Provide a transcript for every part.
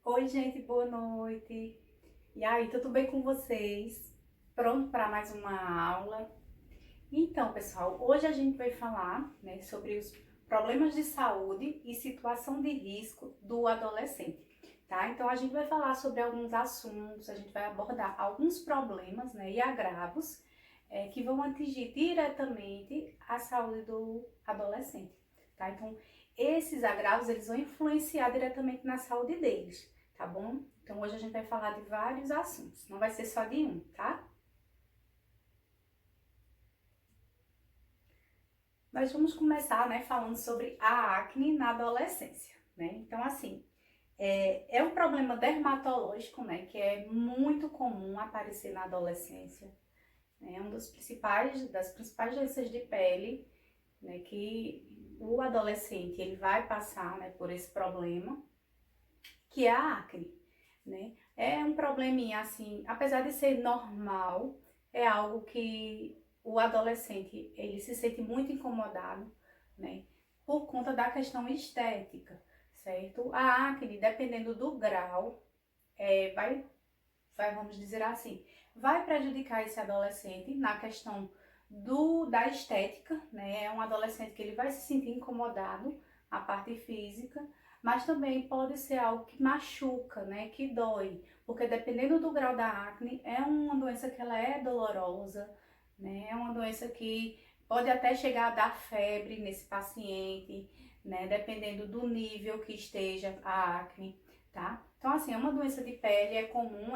Oi, gente, boa noite. E aí, tudo bem com vocês? Pronto para mais uma aula? Então, pessoal, hoje a gente vai falar, né, sobre os problemas de saúde e situação de risco do adolescente, tá? Então, a gente vai falar sobre alguns assuntos, a gente vai abordar alguns problemas, né, e agravos que vão atingir diretamente a saúde do adolescente, tá? Então, esses agravos, eles vão influenciar diretamente na saúde deles, tá bom? Então, hoje a gente vai falar de vários assuntos, não vai ser só de um, tá? Nós vamos começar, né, falando sobre a acne na adolescência, né? Então, assim, é um problema dermatológico, né, que é muito comum aparecer na adolescência. É um das principais doenças de pele, né, que o adolescente ele vai passar, né, por esse problema, que é a acne, né? É um probleminha assim, apesar de ser normal, é algo que o adolescente ele se sente muito incomodado, né? Por conta da questão estética, certo? A acne, dependendo do grau, vamos dizer assim, vai prejudicar esse adolescente na questão da estética, né? É um adolescente que ele vai se sentir incomodado, a parte física, mas também pode ser algo que machuca, né? Que dói, porque dependendo do grau da acne, é uma doença que ela é dolorosa, né? É uma doença que pode até chegar a dar febre nesse paciente, né? Dependendo do nível que esteja a acne, tá? Então, assim, é uma doença de pele, é comum,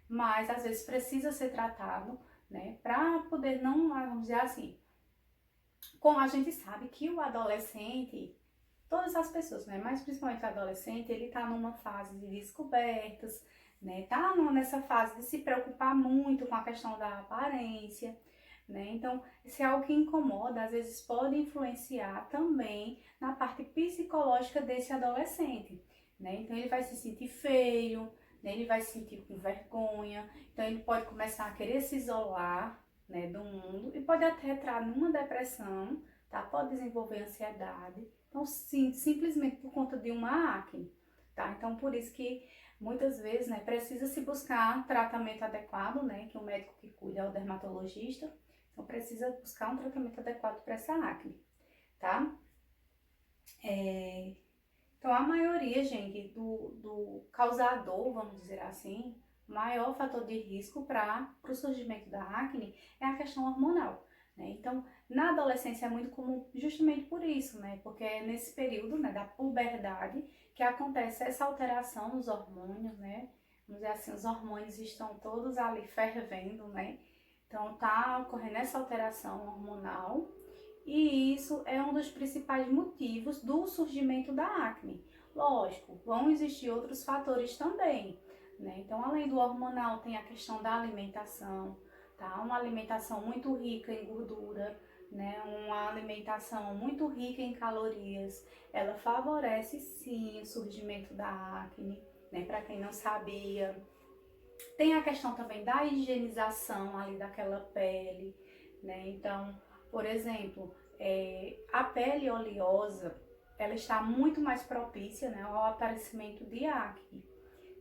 mas às vezes precisa ser tratado, né, para poder não, vamos dizer assim, como a gente sabe que o adolescente, todas as pessoas, né, mas principalmente o adolescente, ele tá numa fase de descobertas, né, tá nessa fase de se preocupar muito com a questão da aparência, né, então se é algo que incomoda, às vezes pode influenciar também na parte psicológica desse adolescente, né, então ele vai se sentir feio, né, ele vai se sentir com vergonha, então ele pode começar a querer se isolar, né, do mundo e pode até entrar numa depressão, tá? Pode desenvolver ansiedade. Então, sim, simplesmente por conta de uma acne, tá? Então, por isso que muitas vezes, né, precisa se buscar tratamento adequado, né, que o médico que cuida é o dermatologista. Então, precisa buscar um tratamento adequado para essa acne, tá? Então, a maioria, gente, do causador, vamos dizer assim, o maior fator de risco para o surgimento da acne é a questão hormonal, né? Então, na adolescência é muito comum justamente por isso, né? Porque é nesse período, né, da puberdade que acontece essa alteração nos hormônios, né? Vamos dizer assim, os hormônios estão todos ali fervendo, né? Então, tá ocorrendo essa alteração hormonal e isso é um dos principais motivos do surgimento da acne. Lógico, vão existir outros fatores também, né? Então, além do hormonal, tem a questão da alimentação, tá? Uma alimentação muito rica em gordura, né? Uma alimentação muito rica em calorias, ela favorece sim o surgimento da acne, né? Para quem não sabia. Tem a questão também da higienização ali daquela pele, né? Então, por exemplo, a pele oleosa, ela está muito mais propícia, né, ao aparecimento de acne.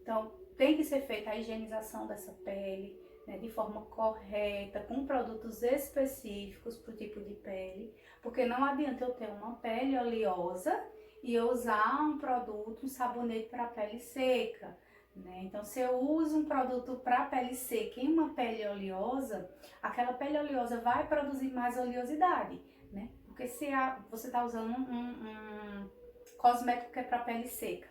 Então, tem que ser feita a higienização dessa pele, né, de forma correta, com produtos específicos para o tipo de pele, porque não adianta eu ter uma pele oleosa e eu usar um produto, um sabonete para pele seca, né? Então, se eu uso um produto para pele seca em uma pele oleosa, aquela pele oleosa vai produzir mais oleosidade, né? Porque você está usando um cosmético que é para pele seca,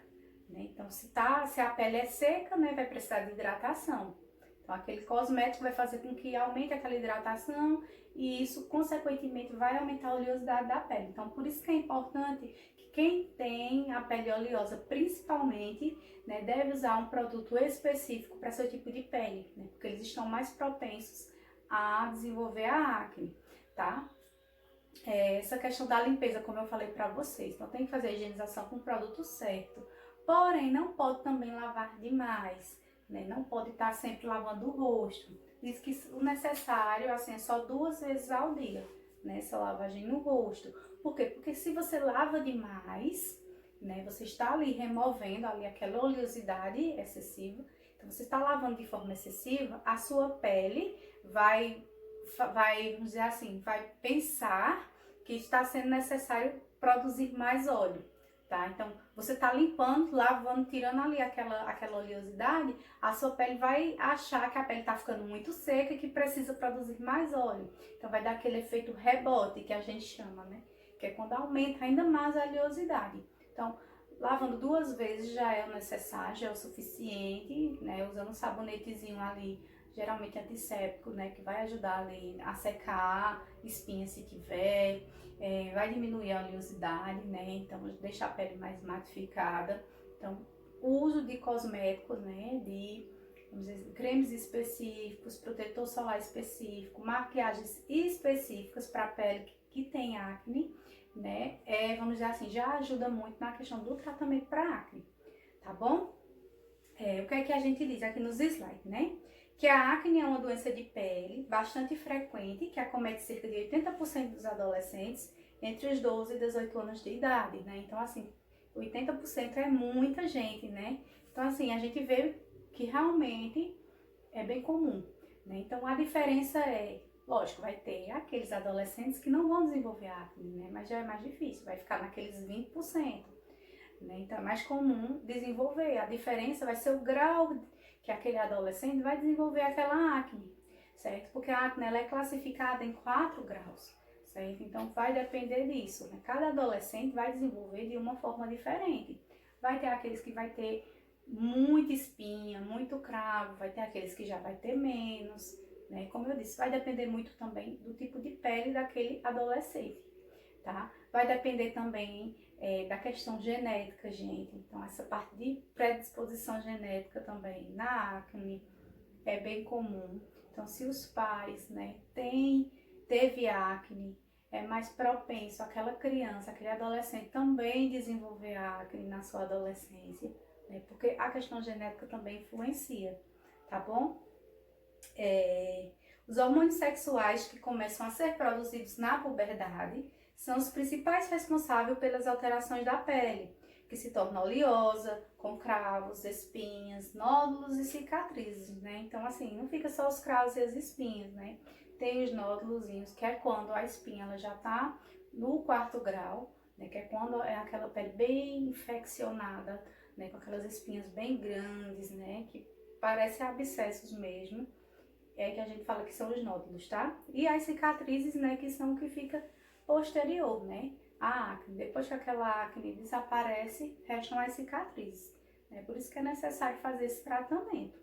né? Então, se a pele é seca, né, vai precisar de hidratação. Então, aquele cosmético vai fazer com que aumente aquela hidratação e isso, consequentemente, vai aumentar a oleosidade da pele. Então, por isso que é importante que quem tem a pele oleosa, principalmente, né, deve usar um produto específico para seu tipo de pele, né, porque eles estão mais propensos a desenvolver a acne, tá? Essa questão da limpeza, como eu falei para vocês, então tem que fazer a higienização com o produto certo. Porém, não pode também lavar demais, né? Não pode estar sempre lavando o rosto. Diz que o necessário, assim, é só 2 vezes ao dia, né? Essa lavagem no rosto. Por quê? Porque se você lava demais, né? Você está ali removendo ali aquela oleosidade excessiva. Então, você está lavando de forma excessiva, a sua pele vai, vamos dizer assim, vai pensar que está sendo necessário produzir mais óleo, tá? Então, você está limpando, lavando, tirando ali aquela oleosidade, a sua pele vai achar que a pele está ficando muito seca e que precisa produzir mais óleo. Então, vai dar aquele efeito rebote que a gente chama, né? Que é quando aumenta ainda mais a oleosidade. Então, lavando 2 vezes já é o necessário, já é o suficiente, né? Usando um sabonetezinho ali, geralmente antisséptico, né? Que vai ajudar ali a secar espinha se tiver, vai diminuir a oleosidade, né? Então, deixa a pele mais matificada. Então, o uso de cosméticos, né? Vamos dizer, cremes específicos, protetor solar específico, maquiagens específicas para a pele que tem acne, né? Vamos dizer assim, já ajuda muito na questão do tratamento para acne, tá bom? O que é que a gente diz aqui nos slides, né? Que a acne é uma doença de pele bastante frequente, que acomete cerca de 80% dos adolescentes entre os 12 e 18 anos de idade, né? Então, assim, 80% é muita gente, né? Então, assim, a gente vê que realmente é bem comum, né? Então, a diferença lógico, vai ter aqueles adolescentes que não vão desenvolver acne, né? Mas já é mais difícil, vai ficar naqueles 20%, né? Então, é mais comum desenvolver. A diferença vai ser o grau que aquele adolescente vai desenvolver aquela acne, certo? Porque a acne, ela é classificada em 4 graus, certo? Então, vai depender disso, né? Cada adolescente vai desenvolver de uma forma diferente. Vai ter aqueles que vai ter muita espinha, muito cravo, vai ter aqueles que já vai ter menos, né? Como eu disse, vai depender muito também do tipo de pele daquele adolescente, tá? Vai depender também da questão genética, gente. Então, essa parte de predisposição genética também na acne é bem comum. Então, se os pais, né, teve acne, é mais propenso aquela criança, aquele adolescente também desenvolver acne na sua adolescência, né? Porque a questão genética também influencia, tá bom? Os hormônios sexuais que começam a ser produzidos na puberdade são os principais responsáveis pelas alterações da pele, que se torna oleosa, com cravos, espinhas, nódulos e cicatrizes, né? Então, assim, não fica só os cravos e as espinhas, né? Tem os nódulozinhos, que é quando a espinha ela já tá no 4º grau, né? Que é quando é aquela pele bem infeccionada, né? Com aquelas espinhas bem grandes, né? Que parecem abscessos mesmo. Que a gente fala que são os nódulos, tá? E as cicatrizes, né, que são o que fica posterior, né? A acne. Depois que aquela acne desaparece, restam as cicatrizes. Né? Por isso que é necessário fazer esse tratamento.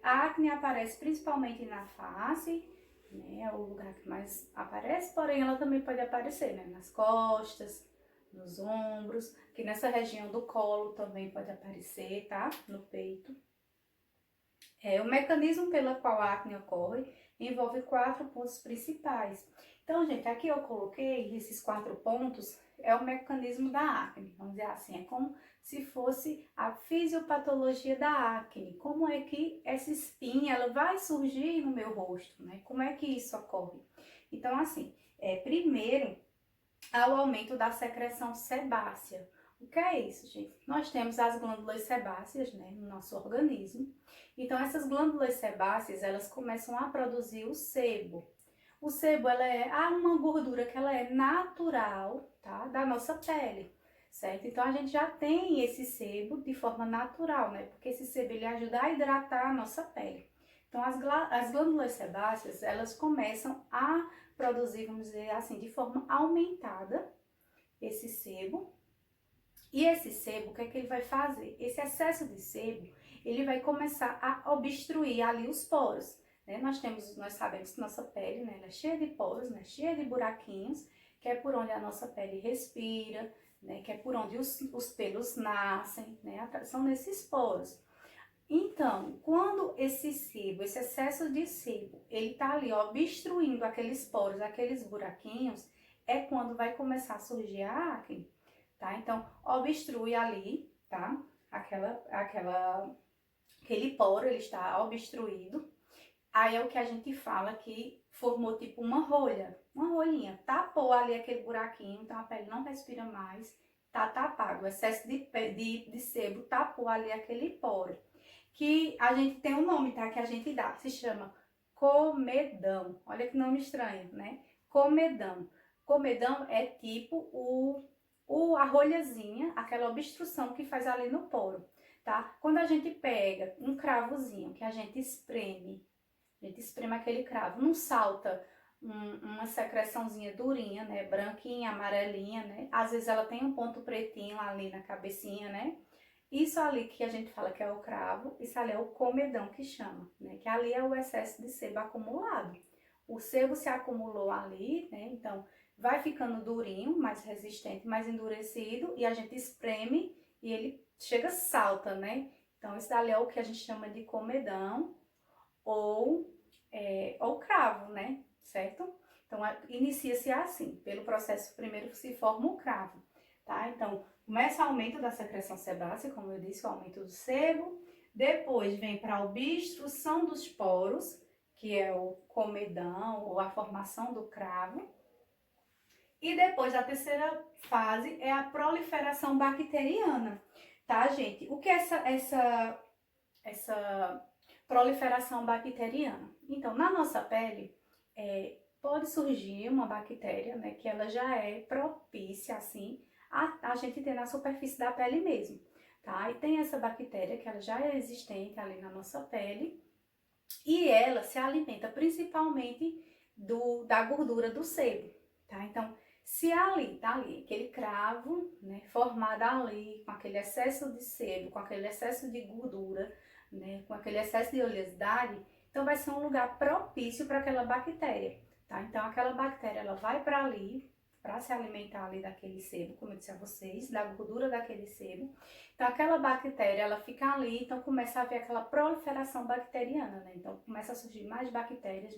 A acne aparece principalmente na face, né? É o lugar que mais aparece, porém ela também pode aparecer, né? Nas costas, nos ombros, que nessa região do colo também pode aparecer, tá? No peito. O mecanismo pelo qual a acne ocorre envolve 4 pontos principais. Então, gente, aqui eu coloquei esses 4 pontos, é o mecanismo da acne. Vamos dizer assim, é como se fosse a fisiopatologia da acne. Como é que essa espinha ela vai surgir no meu rosto, né? Como é que isso ocorre? Então, assim, primeiro, ao aumento da secreção sebácea. O que é isso, gente? Nós temos as glândulas sebáceas, né, no nosso organismo. Então, essas glândulas sebáceas, elas começam a produzir o sebo. O sebo, ela é uma gordura que ela é natural, tá, da nossa pele, certo? Então, a gente já tem esse sebo de forma natural, né, porque esse sebo, ele ajuda a hidratar a nossa pele. Então, as glândulas sebáceas, elas começam a produzir, vamos dizer assim, de forma aumentada esse sebo. E esse sebo, o que é que ele vai fazer? Esse excesso de sebo, ele vai começar a obstruir ali os poros, né? Nós sabemos que nossa pele, né, ela é cheia de poros, né, cheia de buraquinhos, que é por onde a nossa pele respira, né, que é por onde os pelos nascem, né? São nesses poros. Então, quando esse sebo, esse excesso de sebo, ele tá ali obstruindo aqueles poros, aqueles buraquinhos, é quando vai começar a surgir a acne, tá? Então, obstrui ali, tá? Aquele poro, ele está obstruído. Aí é o que a gente fala que formou tipo uma rolhinha. Tapou ali aquele buraquinho, então a pele não respira mais tá tapado, o excesso de sebo tapou ali aquele poro. Que a gente tem um nome, tá? Que a gente dá, se chama comedão. Olha que nome estranho, né? Comedão. Comedão é tipo a rolhazinha, aquela obstrução que faz ali no poro, tá? Quando a gente pega um cravozinho que a gente espreme aquele cravo, não salta uma secreçãozinha durinha, né? Branquinha, amarelinha, né? Às vezes ela tem um ponto pretinho ali na cabecinha, né? Isso ali que a gente fala que é o cravo, isso ali é o comedão que chama, né? Que ali é o excesso de sebo acumulado. O sebo se acumulou ali, né? Então vai ficando durinho, mais resistente, mais endurecido, e a gente espreme e ele chega salta, né? Então isso ali é o que a gente chama de comedão ou cravo, né? Certo? Então inicia-se assim, pelo processo primeiro se forma o cravo, tá? Então começa o aumento da secreção sebácea, como eu disse, o aumento do sebo, depois vem para a obstrução dos poros, que é o comedão ou a formação do cravo, e depois a terceira fase é a proliferação bacteriana, tá, gente? O que é essa proliferação bacteriana? Então, na nossa pele, pode surgir uma bactéria, né, que ela já é propícia, assim, a gente ter na superfície da pele mesmo, tá? E tem essa bactéria que ela já é existente ali na nossa pele e ela se alimenta principalmente da gordura do sebo, tá? Então, se tá ali aquele cravo, né, formado ali com aquele excesso de sebo, com aquele excesso de gordura, né, com aquele excesso de oleosidade, então vai ser um lugar propício para aquela bactéria, tá? Então aquela bactéria ela vai para ali para se alimentar ali daquele sebo, como eu disse a vocês, da gordura daquele sebo. Então aquela bactéria ela fica ali, então começa a haver aquela proliferação bacteriana, né? Então começa a surgir mais bactérias,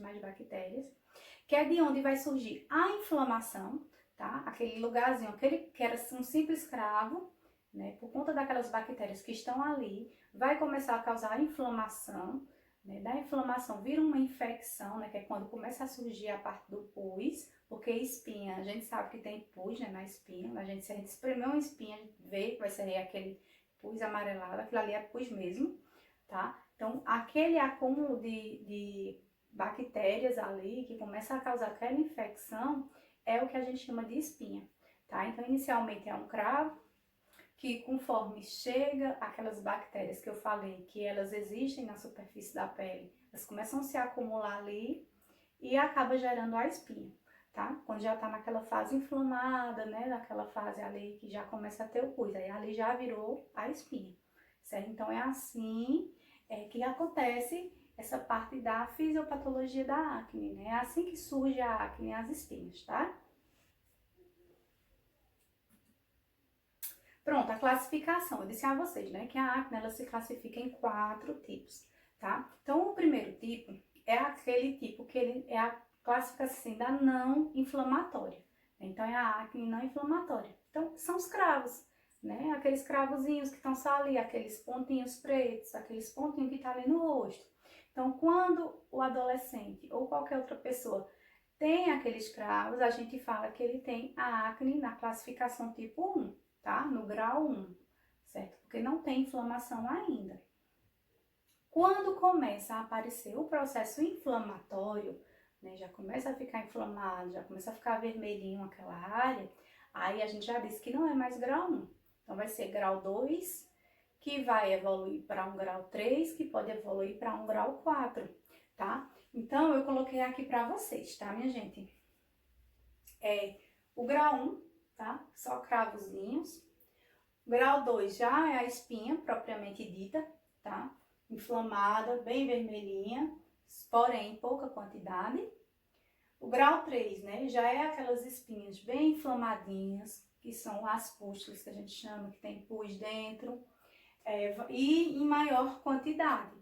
que é de onde vai surgir a inflamação, tá? Aquele lugarzinho, aquele que era um simples cravo, né? Por conta daquelas bactérias que estão ali, vai começar a causar inflamação, né? Da inflamação vira uma infecção, né? Que é quando começa a surgir a parte do pus, porque espinha, a gente sabe que tem pus, né? Na espinha, se a gente espremer uma espinha, a gente vê que vai sair aquele pus amarelado, aquilo ali é pus mesmo, tá? Então, aquele acúmulo de bactérias ali que começa a causar aquela infecção é o que a gente chama de espinha, tá? Então, inicialmente é um cravo, que conforme chega aquelas bactérias que eu falei, que elas existem na superfície da pele, elas começam a se acumular ali e acaba gerando a espinha, tá? Quando já tá naquela fase inflamada, né? Naquela fase ali que já começa a ter o pus, aí ali já virou a espinha, certo? Então é assim que acontece essa parte da fisiopatologia da acne, né? É assim que surge a acne e as espinhas, tá? Pronto, a classificação. Eu disse a vocês, né, que a acne ela se classifica em 4 tipos, tá? Então, o primeiro tipo é aquele tipo que ele é a classificação assim, da não inflamatória. Então, é a acne não inflamatória. Então, são os cravos, né? Aqueles cravozinhos que estão só ali, aqueles pontinhos pretos, aqueles pontinhos que estão ali no rosto. Então, quando o adolescente ou qualquer outra pessoa tem aqueles cravos, a gente fala que ele tem a acne na classificação tipo 1, tá? No grau 1, certo? Porque não tem inflamação ainda. Quando começa a aparecer o processo inflamatório, né, já começa a ficar inflamado, já começa a ficar vermelhinho aquela área, aí a gente já disse que não é mais grau 1. Então vai ser grau 2, que vai evoluir para um grau 3, que pode evoluir para um grau 4, tá? Então eu coloquei aqui para vocês, tá, minha gente? O grau 1, tá? Só cravozinhos. Grau 2 já é a espinha propriamente dita, tá? Inflamada, bem vermelhinha, porém em pouca quantidade. O grau 3, né, já é aquelas espinhas bem inflamadinhas, que são as pústulas que a gente chama, que tem pus dentro, e em maior quantidade.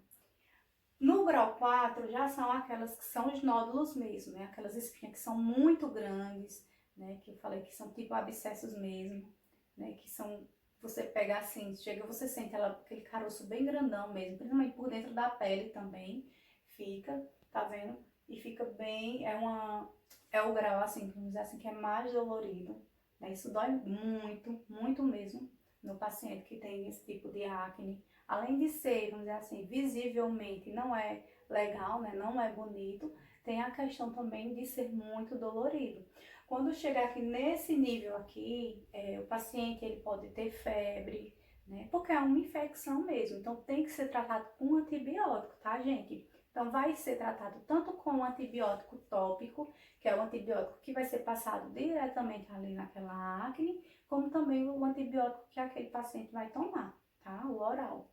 No grau 4 já são aquelas que são os nódulos mesmo, né? Aquelas espinhas que são muito grandes, né? Que eu falei que são tipo abscessos mesmo, né? Que são, você pega assim, chega, você sente aquele caroço bem grandão mesmo, principalmente por dentro da pele também, fica, tá vendo? E fica bem, é o grau assim, vamos dizer assim, que é mais dolorido, né? Isso dói muito, muito mesmo no paciente que tem esse tipo de acne. Além de ser, vamos dizer assim, visivelmente não é legal, né? Não é bonito, tem a questão também de ser muito dolorido. Quando chegar aqui nesse nível aqui, o paciente ele pode ter febre, né? Porque é uma infecção mesmo, então tem que ser tratado com antibiótico, tá, gente? Então vai ser tratado tanto com um antibiótico tópico, que é o antibiótico que vai ser passado diretamente ali naquela acne, como também o antibiótico que aquele paciente vai tomar, tá? O oral,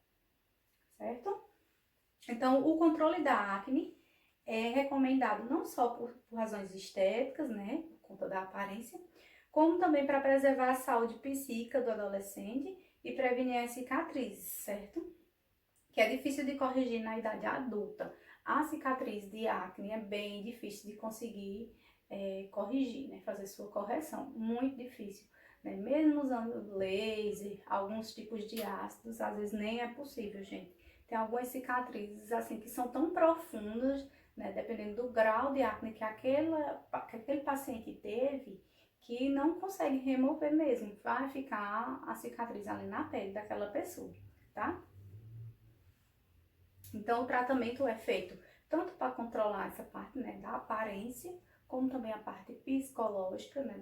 certo? Então, o controle da acne é recomendado não só por razões estéticas, né, por conta da aparência, como também para preservar a saúde psíquica do adolescente e prevenir as cicatrizes, certo? Que é difícil de corrigir na idade adulta. A cicatriz de acne é bem difícil de conseguir corrigir, né, fazer sua correção, muito difícil. Né? Mesmo usando laser, alguns tipos de ácidos, às vezes nem é possível, gente. Tem algumas cicatrizes assim que são tão profundas, né, dependendo do grau de acne que aquele paciente teve, que não consegue remover mesmo. Vai ficar a cicatriz ali na pele daquela pessoa, tá? Então, o tratamento é feito tanto para controlar essa parte, né, da aparência, como também a parte psicológica, né,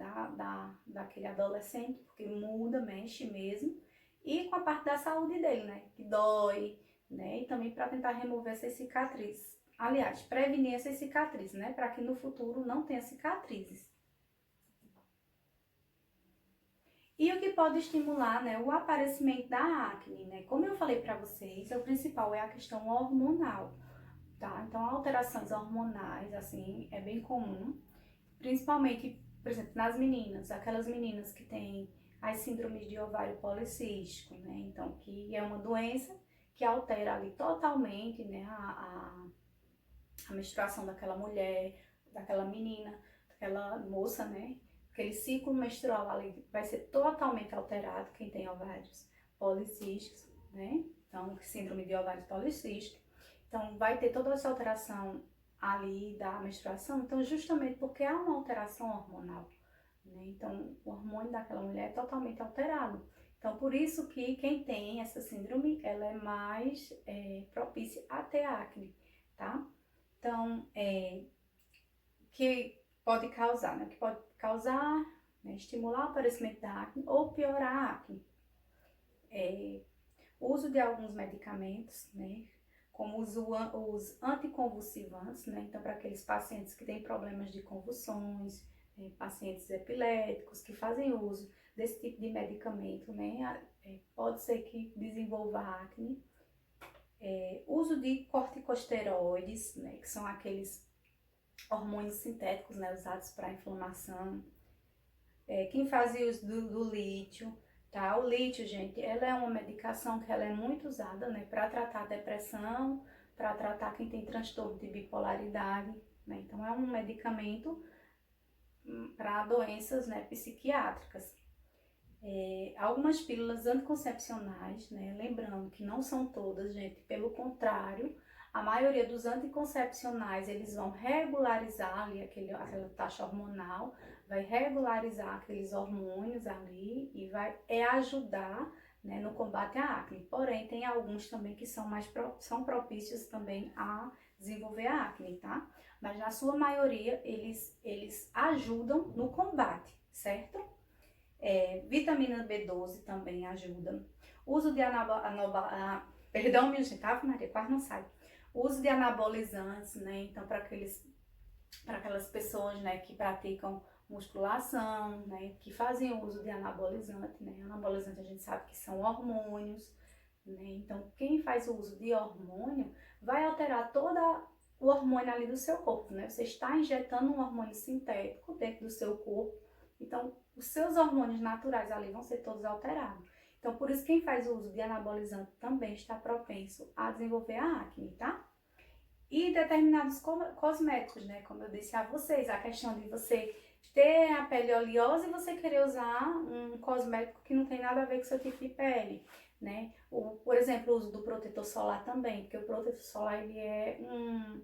daquele adolescente, porque muda, mexe mesmo, e com a parte da saúde dele, né, que dói, né, e também para tentar remover essas cicatrizes. Aliás, prevenir essas cicatrizes, né, para que no futuro não tenha cicatrizes. E o que pode estimular, né, o aparecimento da acne, né? Como eu falei para vocês, o principal é a questão hormonal, tá? Então, alterações hormonais, assim, é bem comum, principalmente, por exemplo, nas meninas, aquelas meninas que têm as síndromes de ovário policístico, né? Então, que é uma doença que altera ali totalmente, né, a menstruação daquela mulher, daquela menina, daquela moça, né? Aquele ciclo menstrual ali vai ser totalmente alterado, quem tem ovários policísticos, né? Então, síndrome de ovários policísticos. Então, vai ter toda essa alteração ali da menstruação, então justamente porque há uma alteração hormonal, né? Então, o hormônio daquela mulher é totalmente alterado. Então, por isso que quem tem essa síndrome, ela é mais propícia a ter acne, tá? Então, que pode causar, né? Que pode causar, né? Estimular o aparecimento da acne ou piorar a acne. O uso de alguns medicamentos, né? Como os anticonvulsivantes, né? Então, para aqueles pacientes que têm problemas de convulsões, pacientes epiléticos que fazem uso desse tipo de medicamento, né? Pode ser que desenvolva acne. Uso de corticosteroides, né? Que são aqueles hormônios sintéticos, né, usados para inflamação. Quem fazia uso do lítio, tá? O lítio, gente, ela é uma medicação que ela é muito usada, né, para tratar depressão, para tratar quem tem transtorno de bipolaridade, né? Então é um medicamento para doenças, né, psiquiátricas. Algumas pílulas anticoncepcionais, né? Lembrando que não são todas, gente, pelo contrário, a maioria dos anticoncepcionais, eles vão regularizar ali aquela taxa hormonal, vai regularizar aqueles hormônios ali e vai ajudar, né, no combate à acne. Porém, tem alguns também que são propícios também a desenvolver a acne, tá? Mas na sua maioria, eles ajudam no combate, certo? Vitamina B12 também ajuda. Uso de perdão, minha gente, Ave Maria, quase não sai. Uso de anabolizantes, né? Então, para aquelas pessoas, né, que praticam musculação, né, que fazem uso de anabolizante, né? Anabolizante a gente sabe que são hormônios, né? Então, quem faz o uso de hormônio vai alterar toda o hormônio ali do seu corpo, né? Você está injetando um hormônio sintético dentro do seu corpo, então os seus hormônios naturais ali vão ser todos alterados. Então, por isso, quem faz o uso de anabolizante também está propenso a desenvolver a acne, tá? E determinados cosméticos, né? Como eu disse a vocês, a questão de você ter a pele oleosa e você querer usar um cosmético que não tem nada a ver com o seu tipo de pele, né? Por exemplo, o uso do protetor solar também, porque o protetor solar, ele é um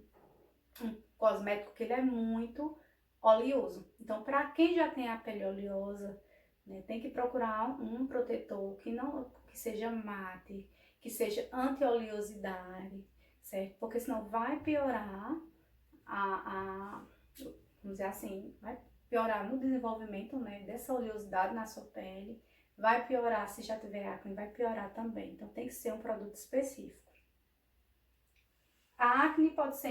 cosmético que ele é muito oleoso. Então, para quem já tem a pele oleosa, né? Tem que procurar um protetor que seja mate, que seja anti-oleosidade, certo? Porque senão vai piorar vamos dizer assim, vai piorar no desenvolvimento, né, dessa oleosidade na sua pele, vai piorar se já tiver acne, vai piorar também. Então tem que ser um produto específico. A acne pode ser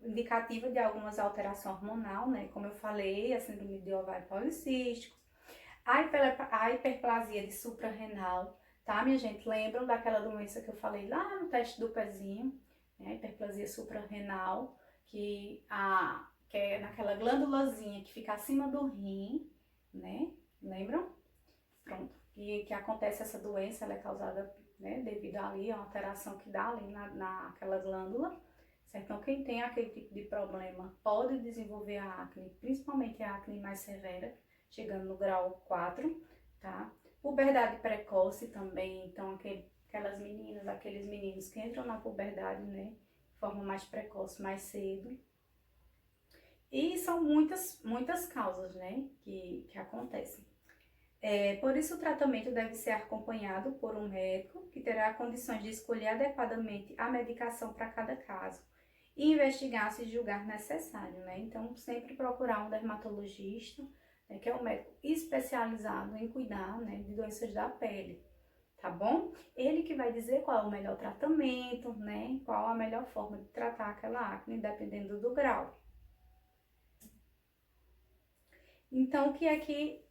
indicativa de algumas alterações hormonal, né? Como eu falei, a síndrome de ovário policístico, a hiperplasia de suprarrenal, tá, minha gente? Lembram daquela doença que eu falei lá no teste do pezinho, né? A hiperplasia suprarrenal, que é naquela glândulazinha que fica acima do rim, né? Lembram? Pronto. E que acontece essa doença, ela é causada, né, devido ali a uma alteração que dá ali naquela glândula, certo? Então, quem tem aquele tipo de problema pode desenvolver a acne, principalmente a acne mais severa, chegando no grau 4, tá? Puberdade precoce também, então aquelas meninas, aqueles meninos que entram na puberdade, né, de forma mais precoce, mais cedo. E são muitas causas, né, que acontecem. Por isso, o tratamento deve ser acompanhado por um médico que terá condições de escolher adequadamente a medicação para cada caso e investigar se julgar necessário, né? Então, sempre procurar um dermatologista, né, que é um médico especializado em cuidar, né, de doenças da pele, tá bom? Ele que vai dizer qual é o melhor tratamento, né, qual a melhor forma de tratar aquela acne, dependendo do grau. Então, o que é que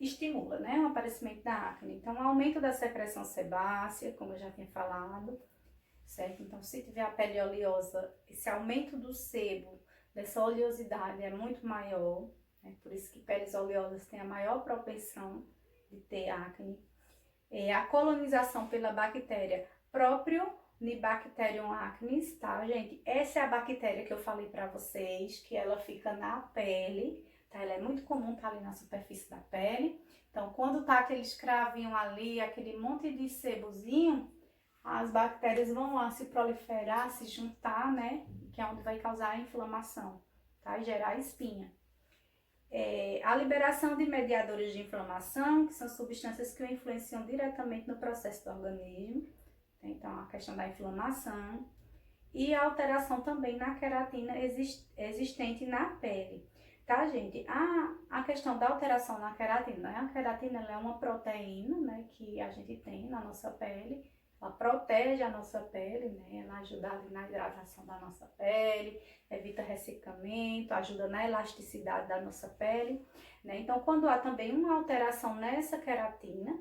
estimula, né, o aparecimento da acne? Então, o aumento da secreção sebácea, como eu já tinha falado, certo? Então, se tiver a pele oleosa, esse aumento do sebo, dessa oleosidade é muito maior, né? Por isso que peles oleosas têm a maior propensão de ter acne. A colonização pela bactéria Propionibacterium acnes, tá, gente? Essa é a bactéria que eu falei pra vocês, que ela fica na pele, tá? Ela é muito comum, tá ali na superfície da pele. Então, quando tá aquele escravinho ali, aquele monte de sebozinho, as bactérias vão lá se proliferar, se juntar, né? Que é onde vai causar a inflamação, tá? E gerar espinha. A liberação de mediadores de inflamação, que são substâncias que influenciam diretamente no processo do organismo. Então, a questão da inflamação. E a alteração também na queratina existente na pele. Tá, gente? A questão da alteração na queratina, né? A queratina ela é uma proteína, né, que a gente tem na nossa pele. Ela protege a nossa pele, né? Ela ajuda na hidratação da nossa pele, evita ressecamento, ajuda na elasticidade da nossa pele, né? Então, quando há também uma alteração nessa queratina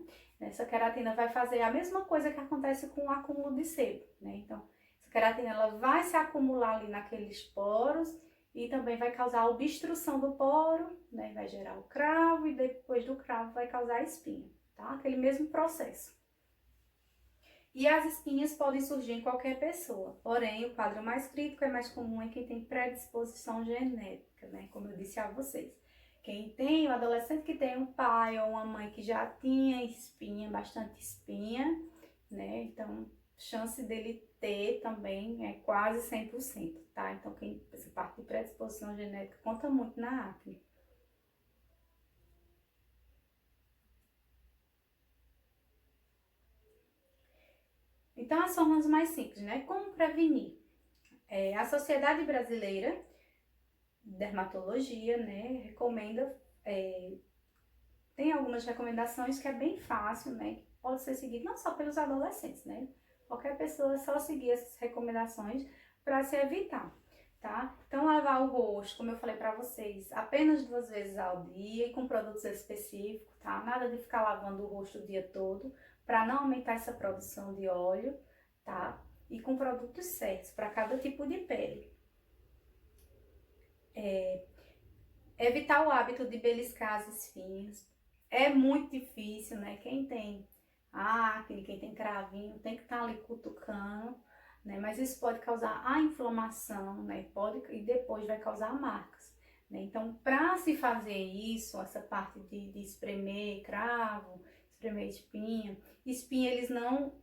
vai fazer a mesma coisa que acontece com o acúmulo de sebo, né? Então, essa queratina ela vai se acumular ali naqueles poros e também vai causar a obstrução do poro, né? Vai gerar o cravo e depois do cravo vai causar a espinha, tá? Aquele mesmo processo. E as espinhas podem surgir em qualquer pessoa, porém o quadro mais crítico é mais comum em quem tem predisposição genética, né? Como eu disse a vocês. Quem tem, o adolescente que tem um pai ou uma mãe que já tinha espinha, bastante espinha, né? Então, chance dele ter também é quase 100%, tá? Então, essa parte de predisposição genética conta muito na acne. Então, as formas mais simples, né? Como prevenir? A Sociedade Brasileira de Dermatologia, né, recomenda, tem algumas recomendações que é bem fácil, né, que pode ser seguido não só pelos adolescentes, né, qualquer pessoa só seguir essas recomendações para se evitar, tá? Então, lavar o rosto, como eu falei para vocês, apenas 2 vezes ao dia e com produtos específicos, tá? Nada de ficar lavando o rosto o dia todo, para não aumentar essa produção de óleo, tá? E com produtos certos para cada tipo de pele. Evitar o hábito de beliscar as espinhas. É muito difícil, né? Quem tem acne, quem tem cravinho, tem que estar ali cutucando, né? Mas isso pode causar a inflamação, né? E depois vai causar marcas, né? Então, para se fazer isso, essa parte de espremer cravo, espremer espinha eles não,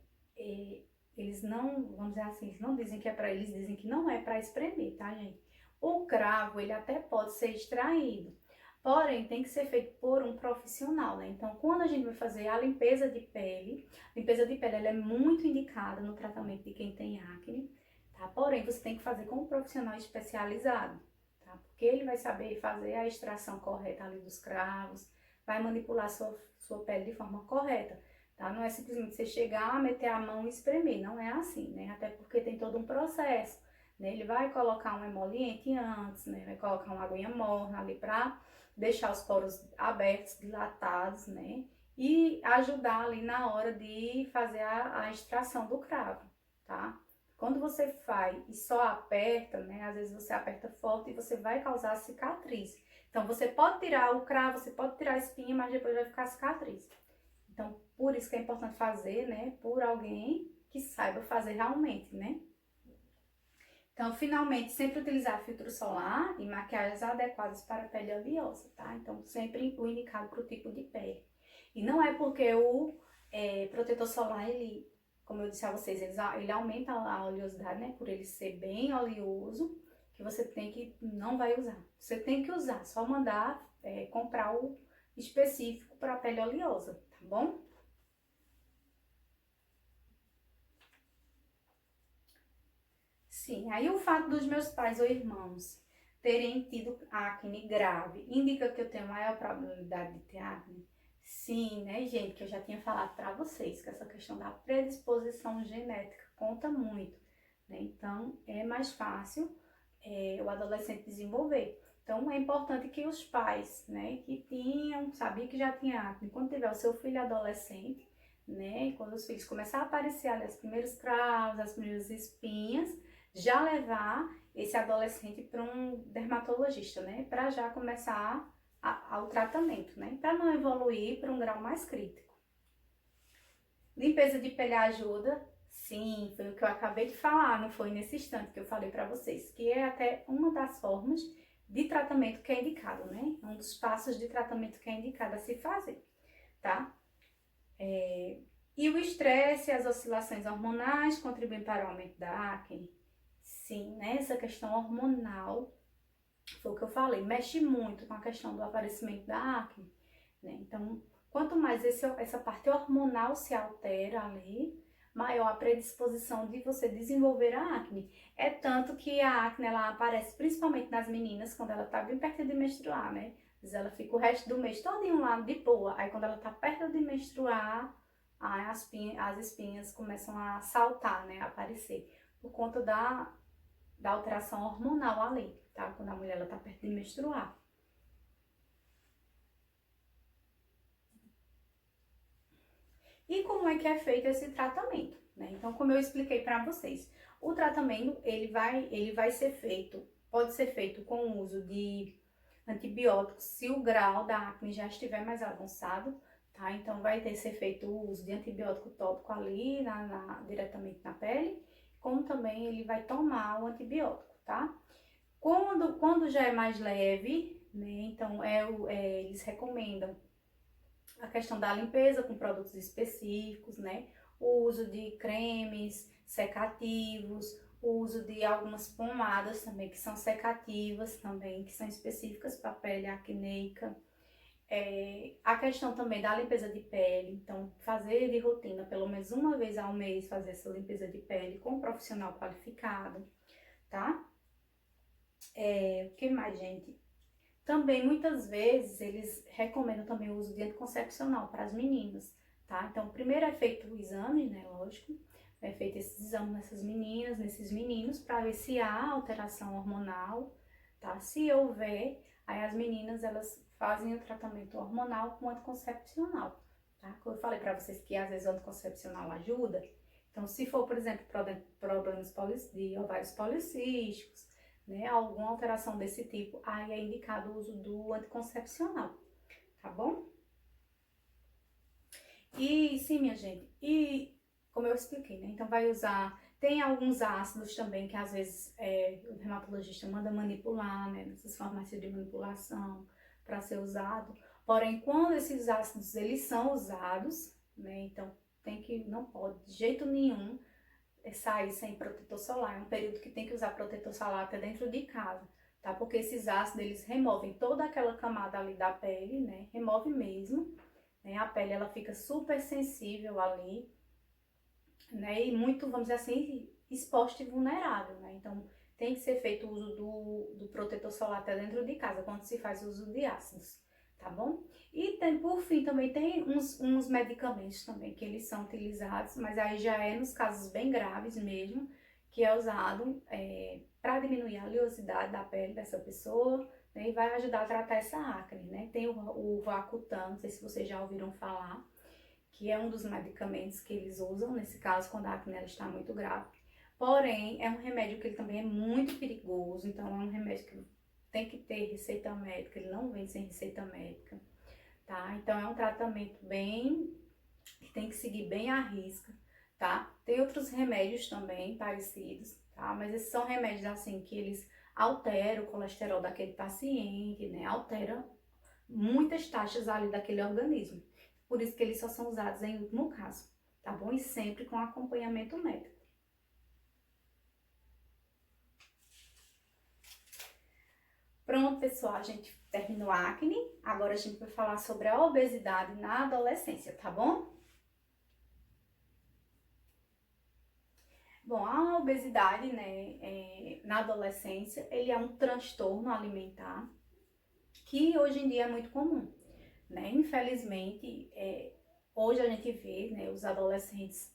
vamos dizer assim, eles não dizem que é para dizem que não é para espremer, tá, gente? O cravo, ele até pode ser extraído, Porém, tem que ser feito por um profissional, né? Então, quando a gente vai fazer a limpeza de pele, ela é muito indicada no tratamento de quem tem acne, tá? Porém, você tem que fazer com um profissional especializado, tá? Porque ele vai saber fazer a extração correta ali dos cravos, vai manipular sua pele de forma correta, tá? Não é simplesmente você chegar, meter a mão e espremer, não é assim, né? Até porque tem todo um processo, né? Ele vai colocar um emoliente antes, né? Vai colocar uma aguinha morna ali pra deixar os poros abertos, dilatados, né? E ajudar ali na hora de fazer a extração do cravo, tá? Quando você faz e só aperta, né? Às vezes você aperta forte e você vai causar cicatriz. Então, você pode tirar o cravo, você pode tirar a espinha, mas depois vai ficar cicatriz. Então, por isso que é importante fazer, né? Por alguém que saiba fazer realmente, né? Então, finalmente, sempre utilizar filtro solar e maquiagens adequadas para a pele oleosa, tá? Então, sempre o indicado para o tipo de pele. E não é porque o protetor solar, ele, como eu disse a vocês, ele aumenta a oleosidade, né? Por ele ser bem oleoso, que você não vai usar. Você tem que usar, só mandar comprar o específico para a pele oleosa, tá bom? Sim, aí o fato dos meus pais ou irmãos terem tido acne grave indica que eu tenho maior probabilidade de ter acne? Sim, né, gente, que eu já tinha falado para vocês que essa questão da predisposição genética conta muito, né? Então, é mais fácil o adolescente desenvolver. Então, é importante que os pais, né, que sabia que já tinha acne, quando tiver o seu filho adolescente, né, quando os filhos começarem a aparecer ali as primeiras cravos, as primeiras espinhas, já levar esse adolescente para um dermatologista, né? Para já começar ao tratamento, né? Para não evoluir para um grau mais crítico. Limpeza de pele ajuda? Sim, foi o que eu acabei de falar, não foi nesse instante que eu falei para vocês, que é até uma das formas de tratamento que é indicado, né? Um dos passos de tratamento que é indicado a se fazer, tá? E o estresse e as oscilações hormonais contribuem para o aumento da acne? Sim, né? Essa questão hormonal, foi o que eu falei, mexe muito com a questão do aparecimento da acne, né? Então, quanto mais essa parte hormonal se altera ali, maior a predisposição de você desenvolver a acne. É tanto que a acne, ela aparece principalmente nas meninas, quando ela tá bem perto de menstruar, né? Mas ela fica o resto do mês todo em um lado de boa. Aí, quando ela tá perto de menstruar, aí as espinhas começam a saltar, né? A aparecer. Por conta da alteração hormonal ali, tá? Quando a mulher ela tá perto de menstruar. E como é que é feito esse tratamento, né? Então, como eu expliquei para vocês, o tratamento ele vai ser feito, pode ser feito com o uso de antibióticos se o grau da acne já estiver mais avançado, tá? Então, vai ter que ser feito o uso de antibiótico tópico ali diretamente na pele, como também ele vai tomar o antibiótico, tá? Quando já é mais leve, né? Então, eles recomendam a questão da limpeza com produtos específicos, né? O uso de cremes secativos, o uso de algumas pomadas também que são secativas também, que são específicas para a pele acneica. A questão também da limpeza de pele, então fazer de rotina, pelo menos uma vez ao mês, fazer essa limpeza de pele com um profissional qualificado, tá? O que mais, gente? Também, muitas vezes, eles recomendam também o uso de anticoncepcional para as meninas, tá? Então, primeiro é feito o exame, né, lógico, é feito esse exame nessas meninas, nesses meninos, para ver se há alteração hormonal, tá? Se houver, aí as meninas, elas fazem o tratamento hormonal com anticoncepcional, tá? Como eu falei para vocês que às vezes o anticoncepcional ajuda, então, se for, por exemplo, problemas de ovários policísticos, né, alguma alteração desse tipo, aí é indicado o uso do anticoncepcional, tá bom? E sim, minha gente, e como eu expliquei, né, então vai usar, tem alguns ácidos também que às vezes o dermatologista manda manipular, né, nessas farmácias de manipulação para ser usado, porém quando esses ácidos eles são usados, né, então não pode de jeito nenhum sair sem protetor solar. É um período que tem que usar protetor solar até dentro de casa, tá? Porque esses ácidos, eles removem toda aquela camada ali da pele, né? Remove mesmo, né? A pele, ela fica super sensível ali, né? E muito, vamos dizer assim, exposta e vulnerável, né? Então, tem que ser feito o uso do protetor solar até dentro de casa, quando se faz uso de ácidos, tá bom? E tem, por fim, também tem uns medicamentos também que eles são utilizados, mas aí já é nos casos bem graves mesmo, que é usado para diminuir a oleosidade da pele dessa pessoa, né, e vai ajudar a tratar essa acne, né? Tem o Vacutan, não sei se vocês já ouviram falar, que é um dos medicamentos que eles usam, nesse caso, quando a acne ela está muito grave. Porém, é um remédio que ele também é muito perigoso, então é um remédio que tem que ter receita médica, ele não vem sem receita médica, tá? Então é um tratamento bem, que tem que seguir bem à risca, tá? Tem outros remédios também parecidos, tá? Mas esses são remédios assim que eles alteram o colesterol daquele paciente, né? Altera muitas taxas ali daquele organismo. Por isso que eles só são usados em último caso, tá bom? E sempre com acompanhamento médico. Pronto, pessoal, a gente terminou a acne. Agora a gente vai falar sobre a obesidade na adolescência, tá bom? Bom, a obesidade, né, na adolescência, ele é um transtorno alimentar que hoje em dia é muito comum, né? Infelizmente, hoje a gente vê, né, os adolescentes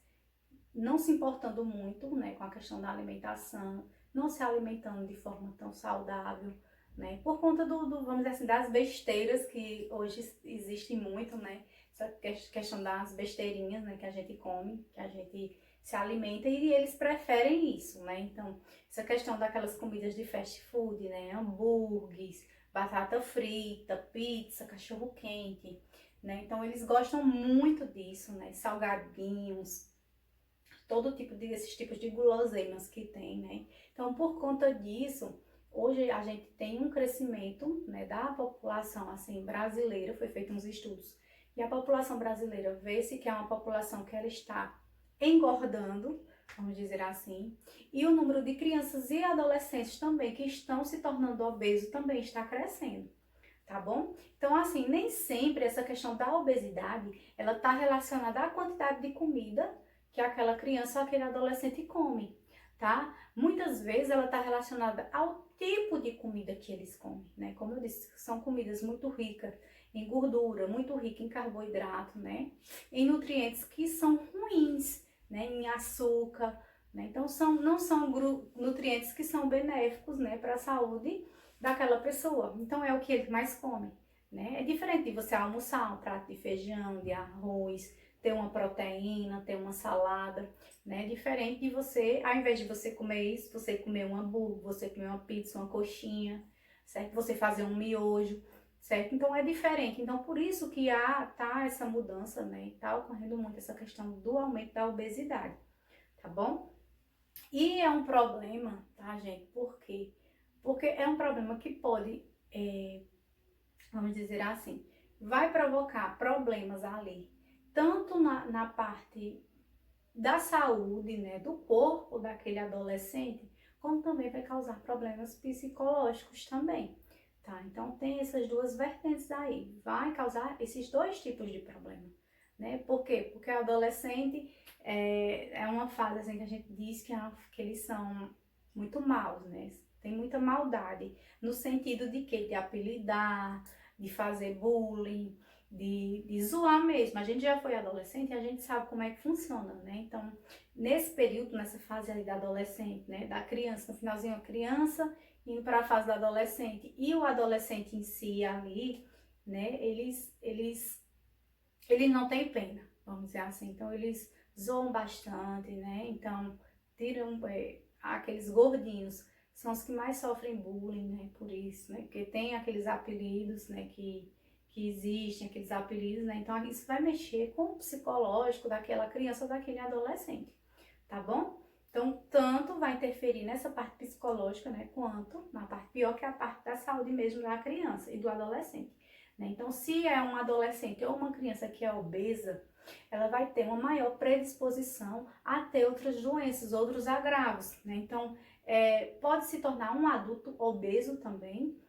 não se importando muito, né, com a questão da alimentação, não se alimentando de forma tão saudável, né, por conta vamos dizer assim, das besteiras que hoje existem muito, né, essa questão das besteirinhas, né, que a gente come, que a gente se alimenta e eles preferem isso, né, então, essa questão daquelas comidas de fast food, né, hambúrgueres, batata frita, pizza, cachorro quente, né, então eles gostam muito disso, né, salgadinhos, todo tipo desses tipos de guloseimas que tem, né? Então, por conta disso, hoje a gente tem um crescimento, né, da população assim brasileira, foi feito uns estudos, e a população brasileira vê-se que é uma população que ela está engordando, vamos dizer assim, e o número de crianças e adolescentes também que estão se tornando obesos também está crescendo. Tá bom? Então, assim, nem sempre essa questão da obesidade, ela está relacionada à quantidade de comida que aquela criança ou aquele adolescente come, tá? Muitas vezes ela está relacionada ao tipo de comida que eles comem, né? Como eu disse, são comidas muito ricas em gordura, muito ricas em carboidrato, né? Em nutrientes que são ruins, né? Em açúcar, né? Então, não são nutrientes que são benéficos, né, para a saúde daquela pessoa. Então, é o que ele mais come, né? É diferente de você almoçar um prato de feijão, de arroz, ter uma proteína, ter uma salada, né? Diferente de você, ao invés de você comer isso, você comer um hambúrguer, você comer uma pizza, uma coxinha, certo? Você fazer um miojo, certo? Então é diferente. Então por isso que tá essa mudança, né? Tá ocorrendo muito essa questão do aumento da obesidade, tá bom? E é um problema, tá, gente? Por quê? Porque é um problema que pode, vamos dizer assim, vai provocar problemas ali, tanto na parte da saúde, né, do corpo daquele adolescente, como também vai causar problemas psicológicos também, tá? Então tem essas duas vertentes aí, vai causar esses dois tipos de problema, né? Por quê? Porque o adolescente é uma fase assim que a gente diz que eles são muito maus, né? Tem muita maldade, no sentido de que? De apelidar, de fazer bullying, de zoar mesmo. A gente já foi adolescente e a gente sabe como é que funciona, né? Então, nesse período, nessa fase ali da adolescente, né? Da criança, no finalzinho a criança, indo para a fase do adolescente, e o adolescente em si ali, né? Eles não têm pena, vamos dizer assim. Então, eles zoam bastante, né? Então, tiram aqueles gordinhos, são os que mais sofrem bullying, né? Por isso, né? Porque tem aqueles apelidos, né? Que existem, aqueles apelidos, né? Então, isso vai mexer com o psicológico daquela criança ou daquele adolescente, tá bom? Então, tanto vai interferir nessa parte psicológica, né? Quanto na parte pior, que é a parte da saúde mesmo da criança e do adolescente, né? Então, se é um adolescente ou uma criança que é obesa, ela vai ter uma maior predisposição a ter outras doenças, outros agravos, né? Então, pode se tornar um adulto obeso também,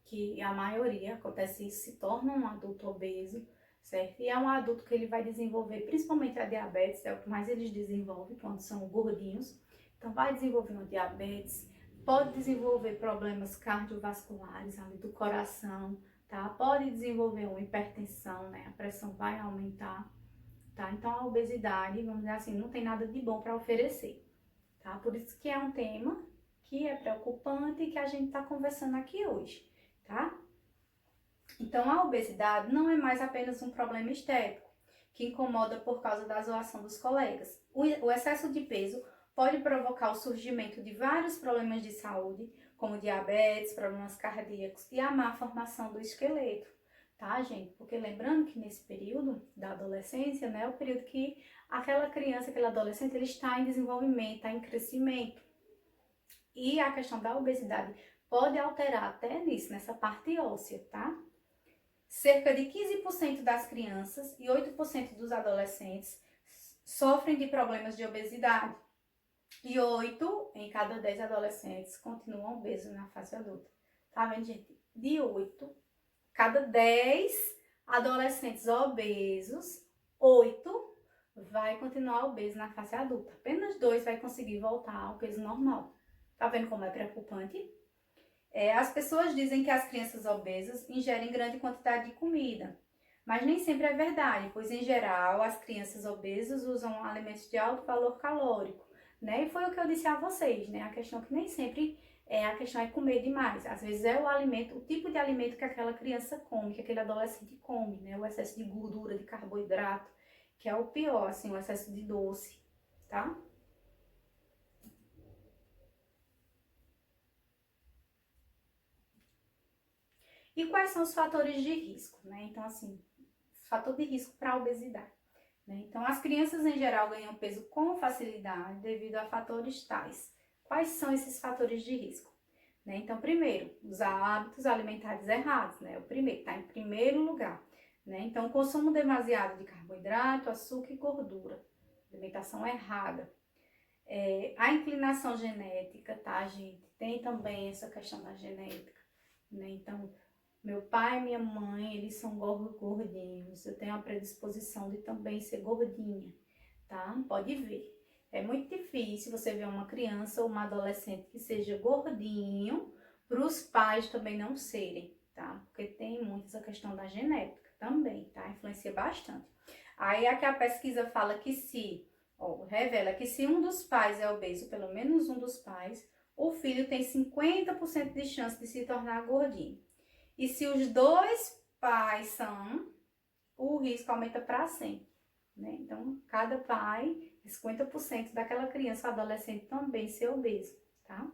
que a maioria acontece isso, se torna um adulto obeso, certo? E é um adulto que ele vai desenvolver, principalmente a diabetes, é o que mais eles desenvolvem quando são gordinhos. Então, vai desenvolver uma diabetes, pode desenvolver problemas cardiovasculares ali do coração, tá? Pode desenvolver uma hipertensão, né? A pressão vai aumentar, tá? Então, a obesidade, vamos dizer assim, não tem nada de bom para oferecer, tá? Por isso que é um tema que é preocupante e que a gente está conversando aqui hoje, tá? Então, a obesidade não é mais apenas um problema estético, que incomoda por causa da zoação dos colegas. O excesso de peso pode provocar o surgimento de vários problemas de saúde, como diabetes, problemas cardíacos e a má formação do esqueleto, tá, gente? Porque lembrando que nesse período da adolescência, né, é o período que aquela criança, aquele adolescente, ele está em desenvolvimento, está em crescimento. E a questão da obesidade pode alterar até nisso, nessa parte óssea, tá? Cerca de 15% das crianças e 8% dos adolescentes sofrem de problemas de obesidade. E 8 em cada 10 adolescentes continuam obesos na fase adulta. Tá vendo, gente? De 8, cada 10 adolescentes obesos, 8 vai continuar obeso na fase adulta. Apenas 2 vai conseguir voltar ao peso normal. Tá vendo como é preocupante? As pessoas dizem que as crianças obesas ingerem grande quantidade de comida, mas nem sempre é verdade, pois em geral as crianças obesas usam alimentos de alto valor calórico, né? E foi o que eu disse a vocês, né? A questão que nem sempre a questão é comer demais. Às vezes é o alimento, o tipo de alimento que aquela criança come, que aquele adolescente come, né? O excesso de gordura, de carboidrato, que é o pior, assim, o excesso de doce, tá? E quais são os fatores de risco, né? Então, assim, fator de risco para a obesidade, né? Então, as crianças em geral ganham peso com facilidade devido a fatores tais. Quais são esses fatores de risco? Né? Então, primeiro, os hábitos alimentares errados, né? O primeiro, está em primeiro lugar, né? Então, o consumo demasiado de carboidrato, açúcar e gordura, alimentação errada. A inclinação genética, tá, gente? Tem também essa questão da genética, né? Então, meu pai e minha mãe, eles são gordinhos. Eu tenho a predisposição de também ser gordinha, tá? Pode ver. É muito difícil você ver uma criança ou uma adolescente que seja gordinho para os pais também não serem, tá? Porque tem muito essa questão da genética também, tá? Influencia bastante. Aí aqui a pesquisa fala que revela que se um dos pais é obeso, pelo menos um dos pais, o filho tem 50% de chance de se tornar gordinho. E se os dois pais são, o risco aumenta para 100, né? Então, cada pai, 50% daquela criança ou adolescente também ser obeso, tá?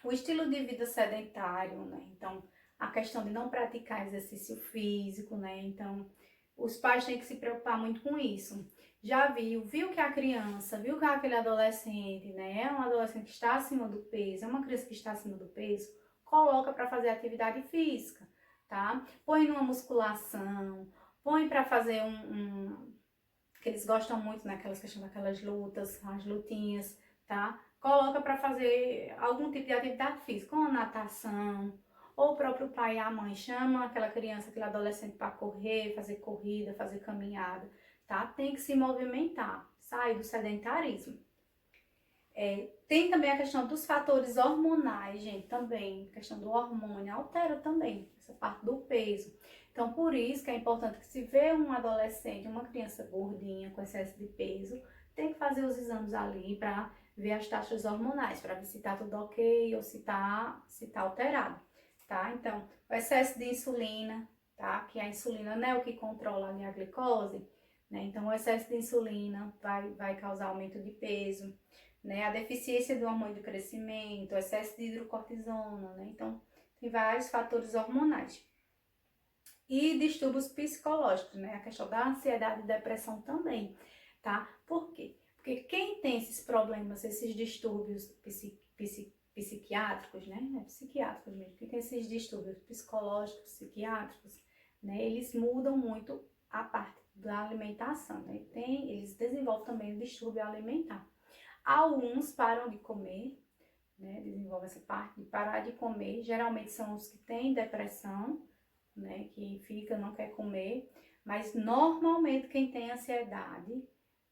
O estilo de vida sedentário, né? Então, a questão de não praticar exercício físico, né? Então, os pais têm que se preocupar muito com isso. Já viu que a criança, viu que aquele adolescente, né? É um adolescente que está acima do peso, é uma criança que está acima do peso, coloca para fazer atividade física, tá? Põe numa musculação, põe para fazer que eles gostam muito naquelas questões daquelas lutas, as lutinhas, tá? Coloca para fazer algum tipo de atividade física, como natação, ou o próprio pai e a mãe chama aquela criança, aquele adolescente para correr, fazer corrida, fazer caminhada, tá? Tem que se movimentar, sair do sedentarismo. Tem também a questão dos fatores hormonais, gente, também. A questão do hormônio altera também essa parte do peso. Então, por isso que é importante que se vê um adolescente, uma criança gordinha com excesso de peso, tem que fazer os exames ali para ver as taxas hormonais, para ver se tá tudo ok ou se tá alterado, tá? Então, o excesso de insulina, tá? Que a insulina não é o que controla ali a glicose, né? Então, o excesso de insulina vai causar aumento de peso, né? A deficiência do hormônio do crescimento, o excesso de hidrocortisona, né? Então, tem vários fatores hormonais. E distúrbios psicológicos, né? A questão da ansiedade e depressão também, tá? Por quê? Porque quem tem esses problemas, esses distúrbios psiquiátricos, né? Psiquiátricos mesmo. Quem tem esses distúrbios psicológicos, psiquiátricos, né? Eles mudam muito a parte da alimentação, né? Eles desenvolvem também o distúrbio alimentar. Alguns param de comer, né? Desenvolvem essa parte de parar de comer. Geralmente são os que têm depressão, né? Que fica, não quer comer. Mas normalmente quem tem ansiedade,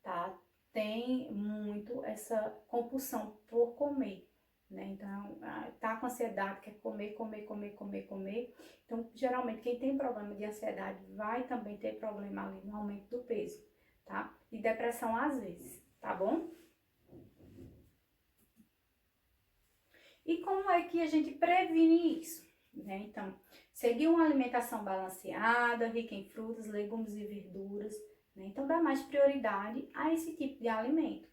tá? Tem muito essa compulsão por comer, né? Então, tá com ansiedade, quer comer, comer, comer, comer, comer. Então, geralmente, quem tem problema de ansiedade vai também ter problema ali no aumento do peso, tá? E depressão às vezes, tá bom? E como é que a gente previne isso, né? Então, seguir uma alimentação balanceada, rica em frutas, legumes e verduras, né? Então, dá mais prioridade a esse tipo de alimento.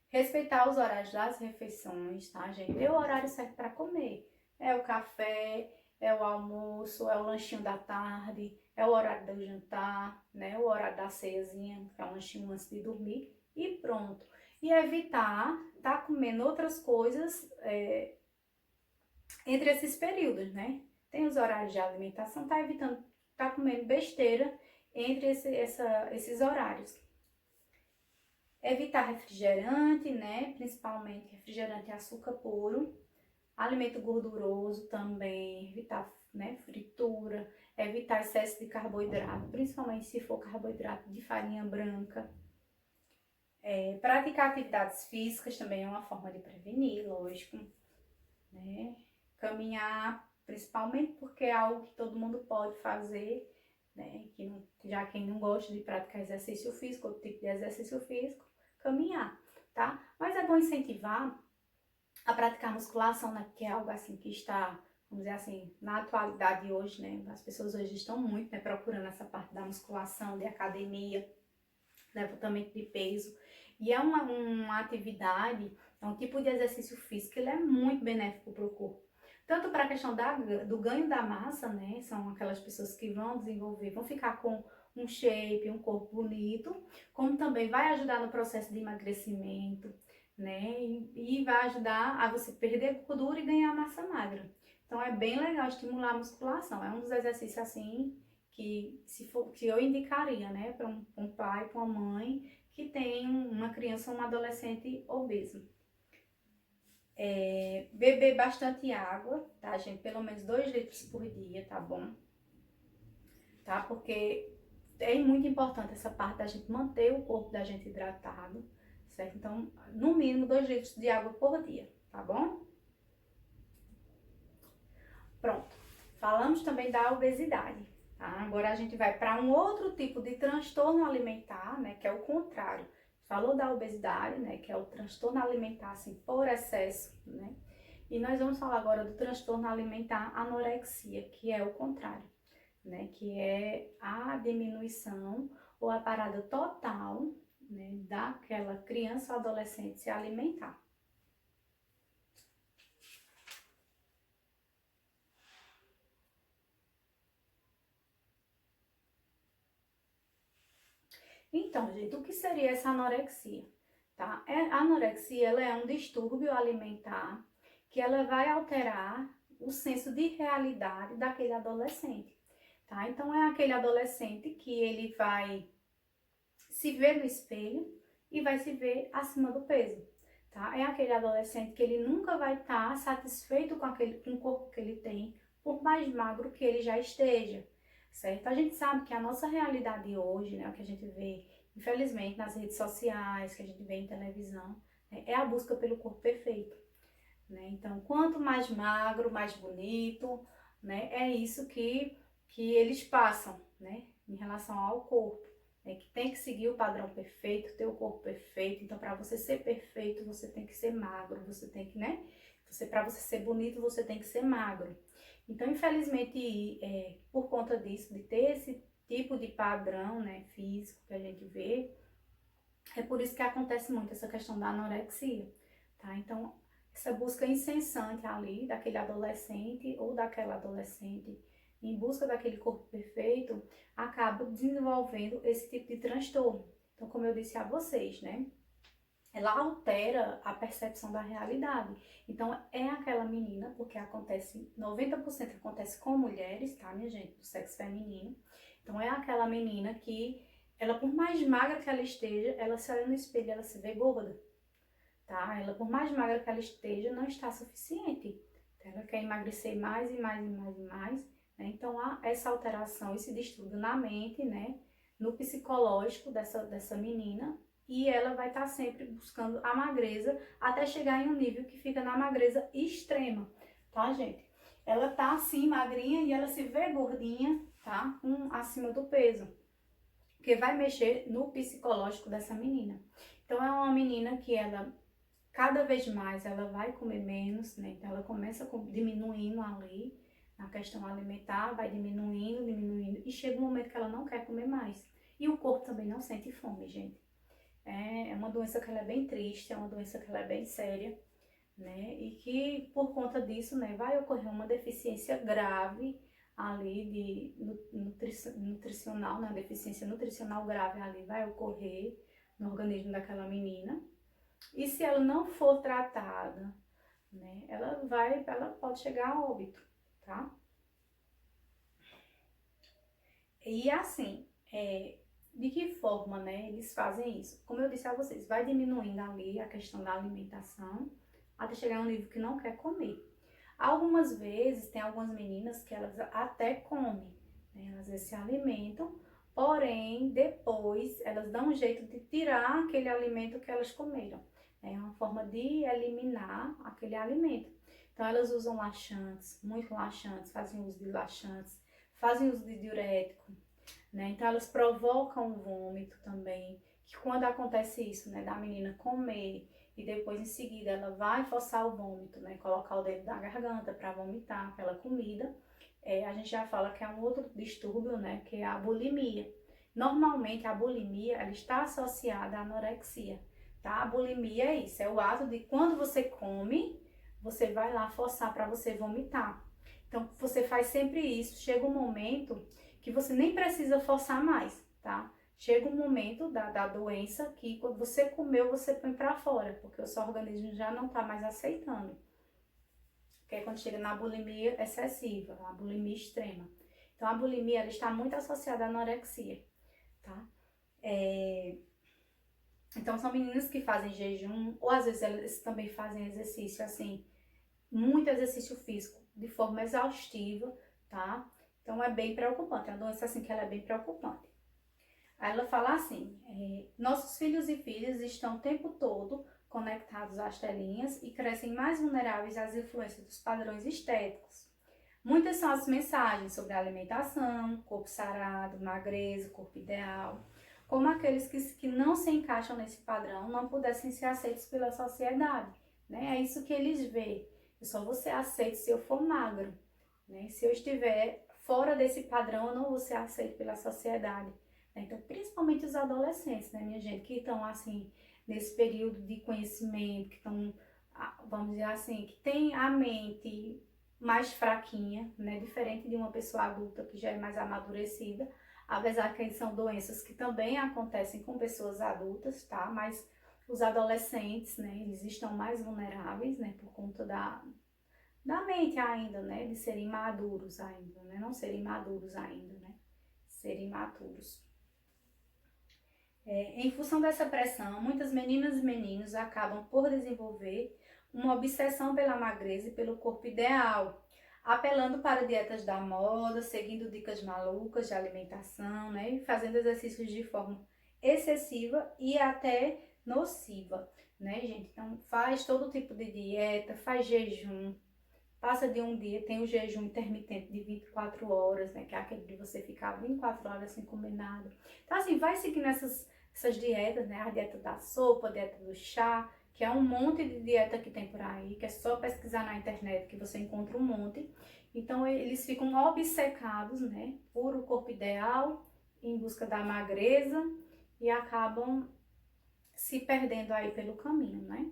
Respeitar os horários das refeições, tá, gente? Ter o horário certo para comer. É o café, é o almoço, é o lanchinho da tarde, é o horário do jantar, né? O horário da ceiazinha, que é um lanchinho antes de dormir, e pronto. E evitar tá comendo outras coisas entre esses períodos, né? Tem os horários de alimentação, tá evitando tá comendo besteira entre esses horários. Evitar refrigerante, né? Principalmente refrigerante e açúcar puro. Alimento gorduroso também, evitar, né, fritura, evitar excesso de carboidrato, principalmente se for carboidrato de farinha branca. Praticar atividades físicas também é uma forma de prevenir, lógico, né? Caminhar, principalmente porque é algo que todo mundo pode fazer, né? Já quem não gosta de praticar exercício físico, outro tipo de exercício físico, caminhar, tá? Mas é bom incentivar a praticar musculação, né? Que é algo assim que está, vamos dizer assim, na atualidade hoje, né? As pessoas hoje estão muito, né, procurando essa parte da musculação, de academia, levantamento de peso. E é uma atividade, é um tipo de exercício físico que ele é muito benéfico para o corpo. Tanto para a questão do ganho da massa, né? São aquelas pessoas que vão desenvolver, vão ficar com um shape, um corpo bonito, como também vai ajudar no processo de emagrecimento, né? E vai ajudar a você perder gordura e ganhar massa magra. Então é bem legal estimular a musculação. É um dos exercícios assim que eu indicaria, né, para um pai, para uma mãe que tem uma criança ou um adolescente obeso. Beber bastante água, tá, gente? Pelo menos 2 litros por dia, tá bom? Tá? Porque é muito importante essa parte da gente manter o corpo da gente hidratado, certo? Então, no mínimo 2 litros de água por dia, tá bom? Pronto. Falamos também da obesidade. Tá? Agora a gente vai para um outro tipo de transtorno alimentar, né, que é o contrário. Falou da obesidade, né, que é o transtorno alimentar assim, por excesso, né? E nós vamos falar agora do transtorno alimentar anorexia, que é o contrário, né, que é a diminuição ou a parada total, né, daquela criança ou adolescente se alimentar. Então, gente, o que seria essa anorexia? Tá? A anorexia ela é um distúrbio alimentar que ela vai alterar o senso de realidade daquele adolescente. Tá? Então, é aquele adolescente que ele vai se ver no espelho e vai se ver acima do peso. Tá? É aquele adolescente que ele nunca vai estar satisfeito com o corpo que ele tem, por mais magro que ele já esteja. Certo? A gente sabe que a nossa realidade hoje, né, o que a gente vê, infelizmente, nas redes sociais, que a gente vê em televisão, né, é a busca pelo corpo perfeito. Né? Então, quanto mais magro, mais bonito, né, é isso que eles passam, né, em relação ao corpo. Né, que tem que seguir o padrão perfeito, ter o corpo perfeito. Então, para você ser perfeito, você tem que ser magro, você tem que, né? Para você ser bonito, você tem que ser magro. Então, infelizmente, por conta disso, de ter esse tipo de padrão, né, físico que a gente vê, é por isso que acontece muito essa questão da anorexia, tá? Então, essa busca incessante ali daquele adolescente ou daquela adolescente em busca daquele corpo perfeito, acaba desenvolvendo esse tipo de transtorno. Então, como eu disse a vocês, né? Ela altera a percepção da realidade. Então, é aquela menina, porque acontece, 90% acontece com mulheres, tá, minha gente, do sexo feminino. Então é aquela menina que, ela por mais magra que ela esteja, ela se olha no espelho, ela se vê gorda, tá? Ela por mais magra que ela esteja, não está suficiente. Então, ela quer emagrecer mais e mais e mais e mais, né? Então há essa alteração, esse distúrbio na mente, né? No psicológico dessa menina, e ela vai estar sempre buscando a magreza até chegar em um nível que fica na magreza extrema, tá, gente? Ela tá assim, magrinha, e ela se vê gordinha, tá? Acima do peso, porque vai mexer no psicológico dessa menina. Então é uma menina que ela, cada vez mais, ela vai comer menos, né? Então ela começa diminuindo ali, na questão alimentar, vai diminuindo, diminuindo, e chega um momento que ela não quer comer mais. E o corpo também não sente fome, gente. É uma doença que ela é bem triste, é uma doença que ela é bem séria, né? E que por conta disso, né, vai ocorrer uma deficiência grave ali nutricional, né? Deficiência nutricional grave ali vai ocorrer no organismo daquela menina. E se ela não for tratada, né, ela pode chegar a óbito, tá? E assim, de que forma, né, eles fazem isso? Como eu disse a vocês, vai diminuindo ali a questão da alimentação até chegar a um nível que não quer comer. Algumas vezes, tem algumas meninas que elas até comem, né, elas às vezes se alimentam, porém, depois elas dão um jeito de tirar aquele alimento que elas comeram. É uma forma de eliminar aquele alimento. Então, elas usam laxantes, muito laxantes, fazem uso de laxantes, fazem uso de diurético, né? Então elas provocam o vômito também, que quando acontece isso, né, da menina comer e depois em seguida ela vai forçar o vômito, né, colocar o dedo na garganta para vomitar aquela comida, a gente já fala que é um outro distúrbio, né, que é a bulimia. Normalmente a bulimia, ela está associada à anorexia, tá? A bulimia é isso, é o ato de quando você come, você vai lá forçar para você vomitar. Então você faz sempre isso, chega um momento que você nem precisa forçar mais, tá? Chega um momento da doença que quando você comeu, você põe para fora, porque o seu organismo já não tá mais aceitando. Que é quando chega na bulimia excessiva, na bulimia extrema. Então a bulimia, ela está muito associada à anorexia, tá? Então são meninas que fazem jejum, ou às vezes elas também fazem exercício assim, muito exercício físico, de forma exaustiva, tá? Então é bem preocupante, é uma doença assim que ela é bem preocupante. Aí ela fala assim, nossos filhos e filhas estão o tempo todo conectados às telinhas e crescem mais vulneráveis às influências dos padrões estéticos. Muitas são as mensagens sobre alimentação, corpo sarado, magreza, corpo ideal, como aqueles que não se encaixam nesse padrão não pudessem ser aceitos pela sociedade, né? É isso que eles veem. Eu só vou ser aceito se eu for magro, né? Se eu estiver fora desse padrão, eu não vou ser aceito pela sociedade. Então, principalmente os adolescentes, né, minha gente, que estão, assim, nesse período de conhecimento, que estão, vamos dizer assim, que tem a mente mais fraquinha, né, diferente de uma pessoa adulta que já é mais amadurecida, apesar que são doenças que também acontecem com pessoas adultas, tá, mas os adolescentes, né, eles estão mais vulneráveis, né, por conta da mente ainda, né, de serem maduros ainda, né, não serem maduros ainda, né, serem maturos. Em função dessa pressão, muitas meninas e meninos acabam por desenvolver uma obsessão pela magreza e pelo corpo ideal, apelando para dietas da moda, seguindo dicas malucas de alimentação, né, e fazendo exercícios de forma excessiva e até nociva, né, gente? Então, faz todo tipo de dieta, faz jejum, passa de um dia, tem o jejum intermitente de 24 horas, né, que é aquele de você ficar 24 horas sem comer nada. Então, assim, vai seguindo essas dietas, né, a dieta da sopa, a dieta do chá, que é um monte de dieta que tem por aí, que é só pesquisar na internet que você encontra um monte. Então, eles ficam obcecados, né, por o corpo ideal, em busca da magreza, e acabam se perdendo aí pelo caminho, né?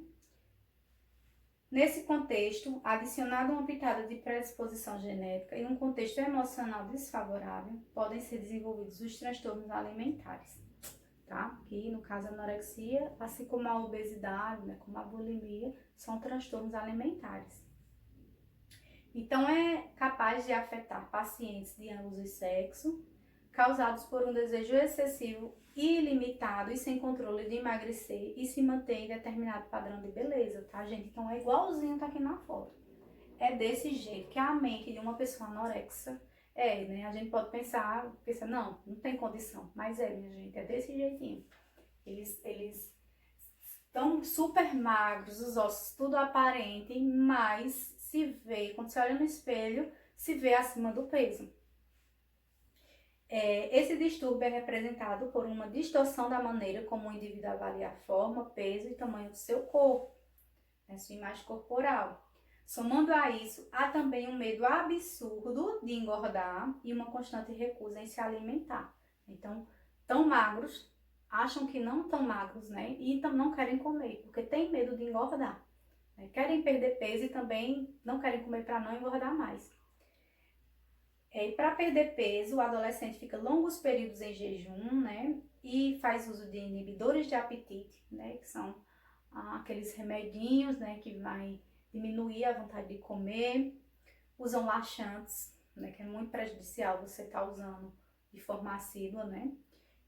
Nesse contexto, adicionado uma pitada de predisposição genética e um contexto emocional desfavorável, podem ser desenvolvidos os transtornos alimentares, tá? Que no caso a anorexia, assim como a obesidade, né, como a bulimia, são transtornos alimentares. Então é capaz de afetar pacientes de ambos os sexos, causados por um desejo excessivo, ilimitado e sem controle de emagrecer e se manter em determinado padrão de beleza, tá, gente? Então é igualzinho tá aqui na foto. É desse jeito que a mente de uma pessoa anorexa é, né? A gente pode pensar, não tem condição, mas minha gente, é desse jeitinho. Eles estão super magros, os ossos tudo aparente, mas se vê, quando você olha no espelho, se vê acima do peso. Esse distúrbio é representado por uma distorção da maneira como o indivíduo avalia a forma, peso e tamanho do seu corpo, né, sua imagem corporal. Somando a isso, há também um medo absurdo de engordar e uma constante recusa em se alimentar. Então, tão magros, acham que não estão magros, né? E então não querem comer, porque tem medo de engordar. Né? Querem perder peso e também não querem comer para não engordar mais. Para perder peso, o adolescente fica longos períodos em jejum, né? E faz uso de inibidores de apetite, né? Que são aqueles remedinhos, né? Que vai diminuir a vontade de comer. Usam laxantes, né? Que é muito prejudicial você estar usando de forma assídua, né?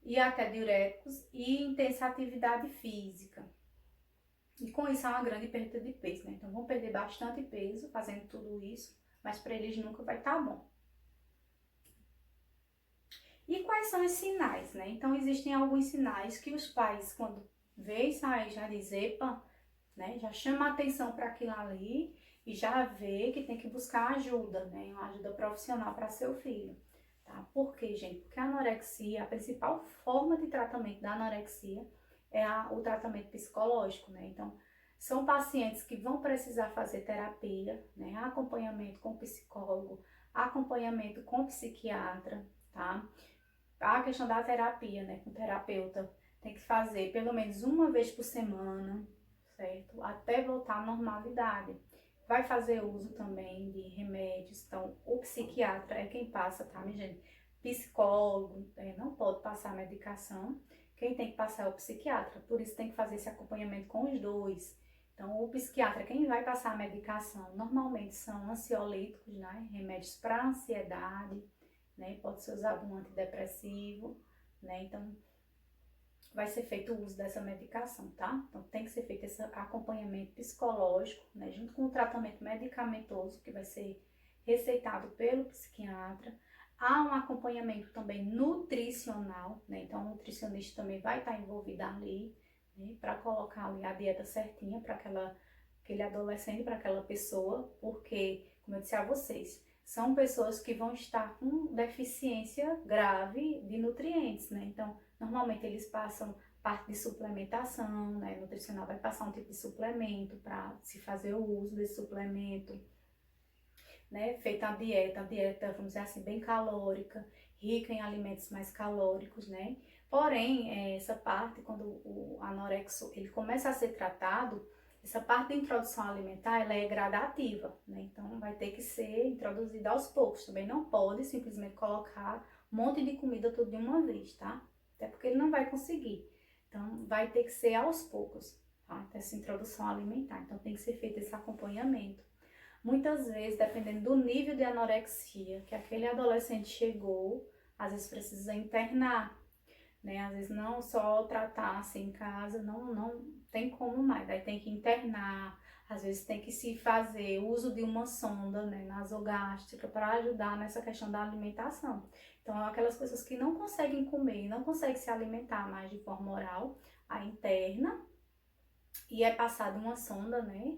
E até diuréticos e intensa atividade física. E com isso há uma grande perda de peso, né? Então vão perder bastante peso fazendo tudo isso, mas para eles nunca vai estar bom. E quais são os sinais, né? Então, existem alguns sinais que os pais, quando vê isso aí, já diz, epa, né? Já chama a atenção para aquilo ali e já vê que tem que buscar ajuda, né? Uma ajuda profissional para seu filho, tá? Por quê, gente? Porque a anorexia, a principal forma de tratamento da anorexia é o tratamento psicológico, né? Então, são pacientes que vão precisar fazer terapia, né? Acompanhamento com psicólogo, acompanhamento com psiquiatra, tá? A questão da terapia, né, com o terapeuta, tem que fazer pelo menos uma vez por semana, certo? Até voltar à normalidade. Vai fazer uso também de remédios, então o psiquiatra é quem passa, tá, minha gente? Psicólogo não pode passar medicação, quem tem que passar é o psiquiatra, por isso tem que fazer esse acompanhamento com os dois. Então o psiquiatra, quem vai passar a medicação, normalmente são ansiolíticos, né, remédios para ansiedade, né? Pode ser usado um antidepressivo, né? Então, vai ser feito o uso dessa medicação, tá? Então, tem que ser feito esse acompanhamento psicológico, né? Junto com o tratamento medicamentoso, que vai ser receitado pelo psiquiatra. Há um acompanhamento também nutricional, né? Então, o nutricionista também vai estar envolvido ali, né? Para colocar ali a dieta certinha para aquele adolescente, para aquela pessoa, porque, como eu disse a vocês, são pessoas que vão estar com deficiência grave de nutrientes, né? Então, normalmente eles passam parte de suplementação, né? O nutricional vai passar um tipo de suplemento para se fazer o uso desse suplemento, né? Feita a dieta, vamos dizer assim, bem calórica, rica em alimentos mais calóricos, né? Porém, essa parte, quando o anorexo ele começa a ser tratado, essa parte da introdução alimentar, ela é gradativa, né? Então, vai ter que ser introduzida aos poucos. Também não pode simplesmente colocar um monte de comida tudo de uma vez, tá? Até porque ele não vai conseguir. Então, vai ter que ser aos poucos, tá? Essa introdução alimentar. Então, tem que ser feito esse acompanhamento. Muitas vezes, dependendo do nível de anorexia que aquele adolescente chegou, às vezes precisa internar, né? Às vezes não só tratar assim em casa, não tem como mais. Daí tem que internar, às vezes tem que se fazer uso de uma sonda, né, nasogástrica para ajudar nessa questão da alimentação. Então, aquelas pessoas que não conseguem comer, não conseguem se alimentar mais de forma oral, a interna e é passada uma sonda, né,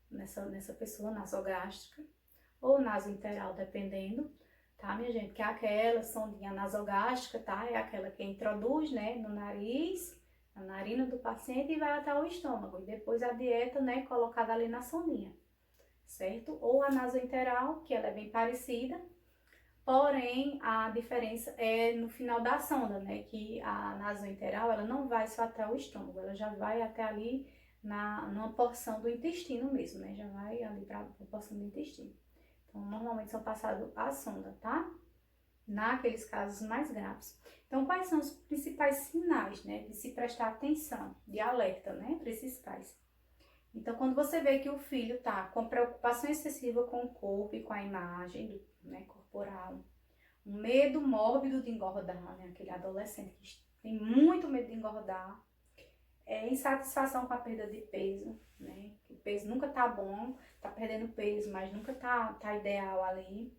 nessa pessoa nasogástrica ou nasointeral, dependendo. Tá, minha gente? Que é aquela sondinha nasogástrica, tá? É aquela que introduz, né, no nariz, na narina do paciente e vai até o estômago. E depois a dieta, né, colocada ali na sondinha, certo? Ou a nasointeral, que ela é bem parecida, porém a diferença é no final da sonda, né? Que a nasointeral, ela não vai só até o estômago, ela já vai até ali numa porção do intestino mesmo, né? Já vai ali para a porção do intestino. Então, normalmente são passados a sonda, tá? Naqueles casos mais graves. Então, quais são os principais sinais, né? De se prestar atenção, de alerta, né? Para esses pais. Então, quando você vê que o filho tá com preocupação excessiva com o corpo e com a imagem, né, corporal, um medo mórbido de engordar, né? Aquele adolescente que tem muito medo de engordar, insatisfação com a perda de peso, né? O peso nunca tá bom, tá perdendo peso, mas nunca tá ideal ali.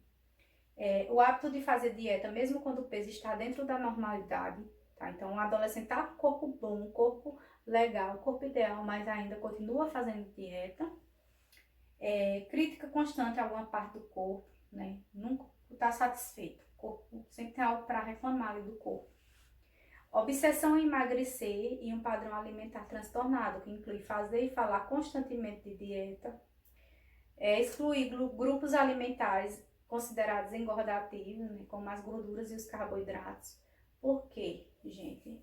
O hábito de fazer dieta, mesmo quando o peso está dentro da normalidade, tá? Então, o adolescente tá com corpo bom, corpo legal, corpo ideal, mas ainda continua fazendo dieta. Crítica constante a alguma parte do corpo, né? Nunca está satisfeito. O corpo sempre tem algo para reclamar ali do corpo. Obsessão em emagrecer e um padrão alimentar transtornado, que inclui fazer e falar constantemente de dieta. Excluir grupos alimentares considerados engordativos, né? Como as gorduras e os carboidratos. Por quê, gente?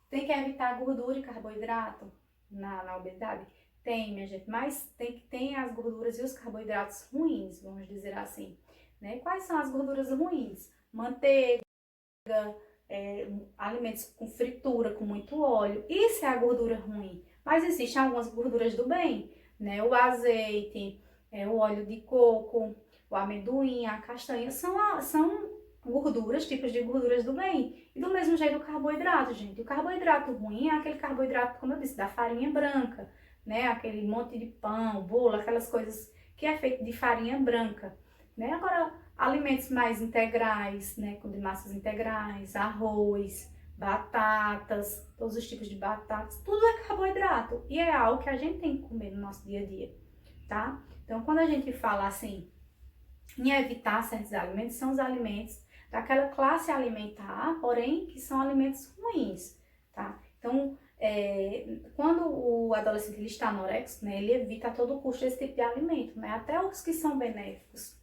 Tem que evitar gordura e carboidrato na obesidade? Tem, minha gente, mas tem as gorduras e os carboidratos ruins, vamos dizer assim, né? Quais são as gorduras ruins? Manteiga, alimentos com fritura, com muito óleo, isso é a gordura ruim. Mas existem algumas gorduras do bem, né? O azeite, o óleo de coco, o amendoim, a castanha, são gorduras, tipos de gorduras do bem. E do mesmo jeito o carboidrato, gente. O carboidrato ruim é aquele carboidrato, como eu disse, da farinha branca, né? Aquele monte de pão, bolo, aquelas coisas que é feito de farinha branca, né? Agora, alimentos mais integrais, né? De massas integrais, arroz, batatas, todos os tipos de batatas, tudo é carboidrato. E é algo que a gente tem que comer no nosso dia a dia, tá? Então, quando a gente fala assim, em evitar certos alimentos, são os alimentos daquela classe alimentar, porém, que são alimentos ruins, tá? Então, quando o adolescente ele está anoréxico, né, ele evita a todo custo esse tipo de alimento, né? Até os que são benéficos.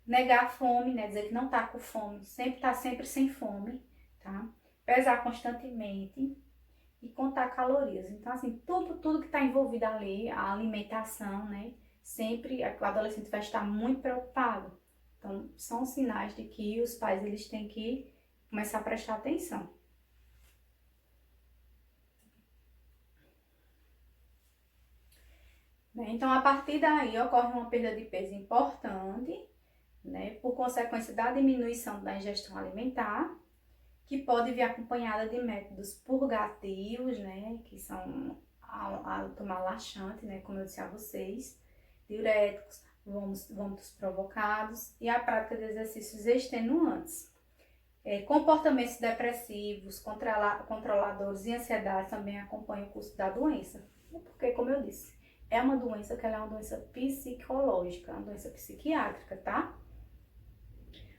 Negar a fome, né? Dizer que não tá com fome, tá sempre sem fome, tá? Pesar constantemente e contar calorias. Então, assim, tudo que está envolvido ali, a alimentação, né? Sempre o adolescente vai estar muito preocupado. Então, são sinais de que os pais eles têm que começar a prestar atenção. Né? Então, a partir daí, ocorre uma perda de peso importante, né? Por consequência da diminuição da ingestão alimentar, que pode vir acompanhada de métodos purgativos, né? Que são a tomar laxante, né? Como eu disse a vocês, diuréticos, vômitos provocados e a prática de exercícios extenuantes. Comportamentos depressivos, controladores e ansiedade também acompanham o curso da doença. Porque, como eu disse, é uma doença que ela é uma doença psicológica, uma doença psiquiátrica, tá?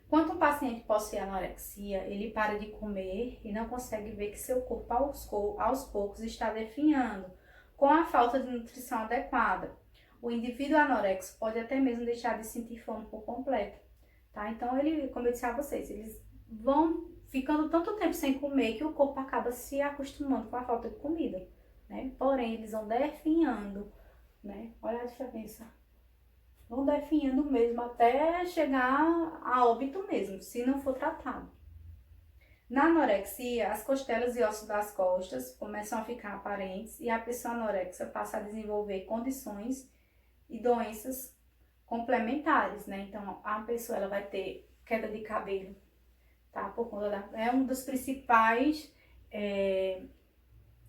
Quando um paciente possui anorexia, ele para de comer e não consegue ver que seu corpo aos poucos está definhando, com a falta de nutrição adequada. O indivíduo anorexo pode até mesmo deixar de sentir fome por completo, tá? Então, como eu disse a vocês, eles vão ficando tanto tempo sem comer que o corpo acaba se acostumando com a falta de comida, né? Porém, eles vão definhando, né? Olha a diferença. Vão definhando mesmo até chegar a óbito mesmo, se não for tratado. Na anorexia, as costelas e ossos das costas começam a ficar aparentes e a pessoa anorexa passa a desenvolver condições e doenças complementares, né? Então, a pessoa ela vai ter queda de cabelo, tá? Por conta é um dos principais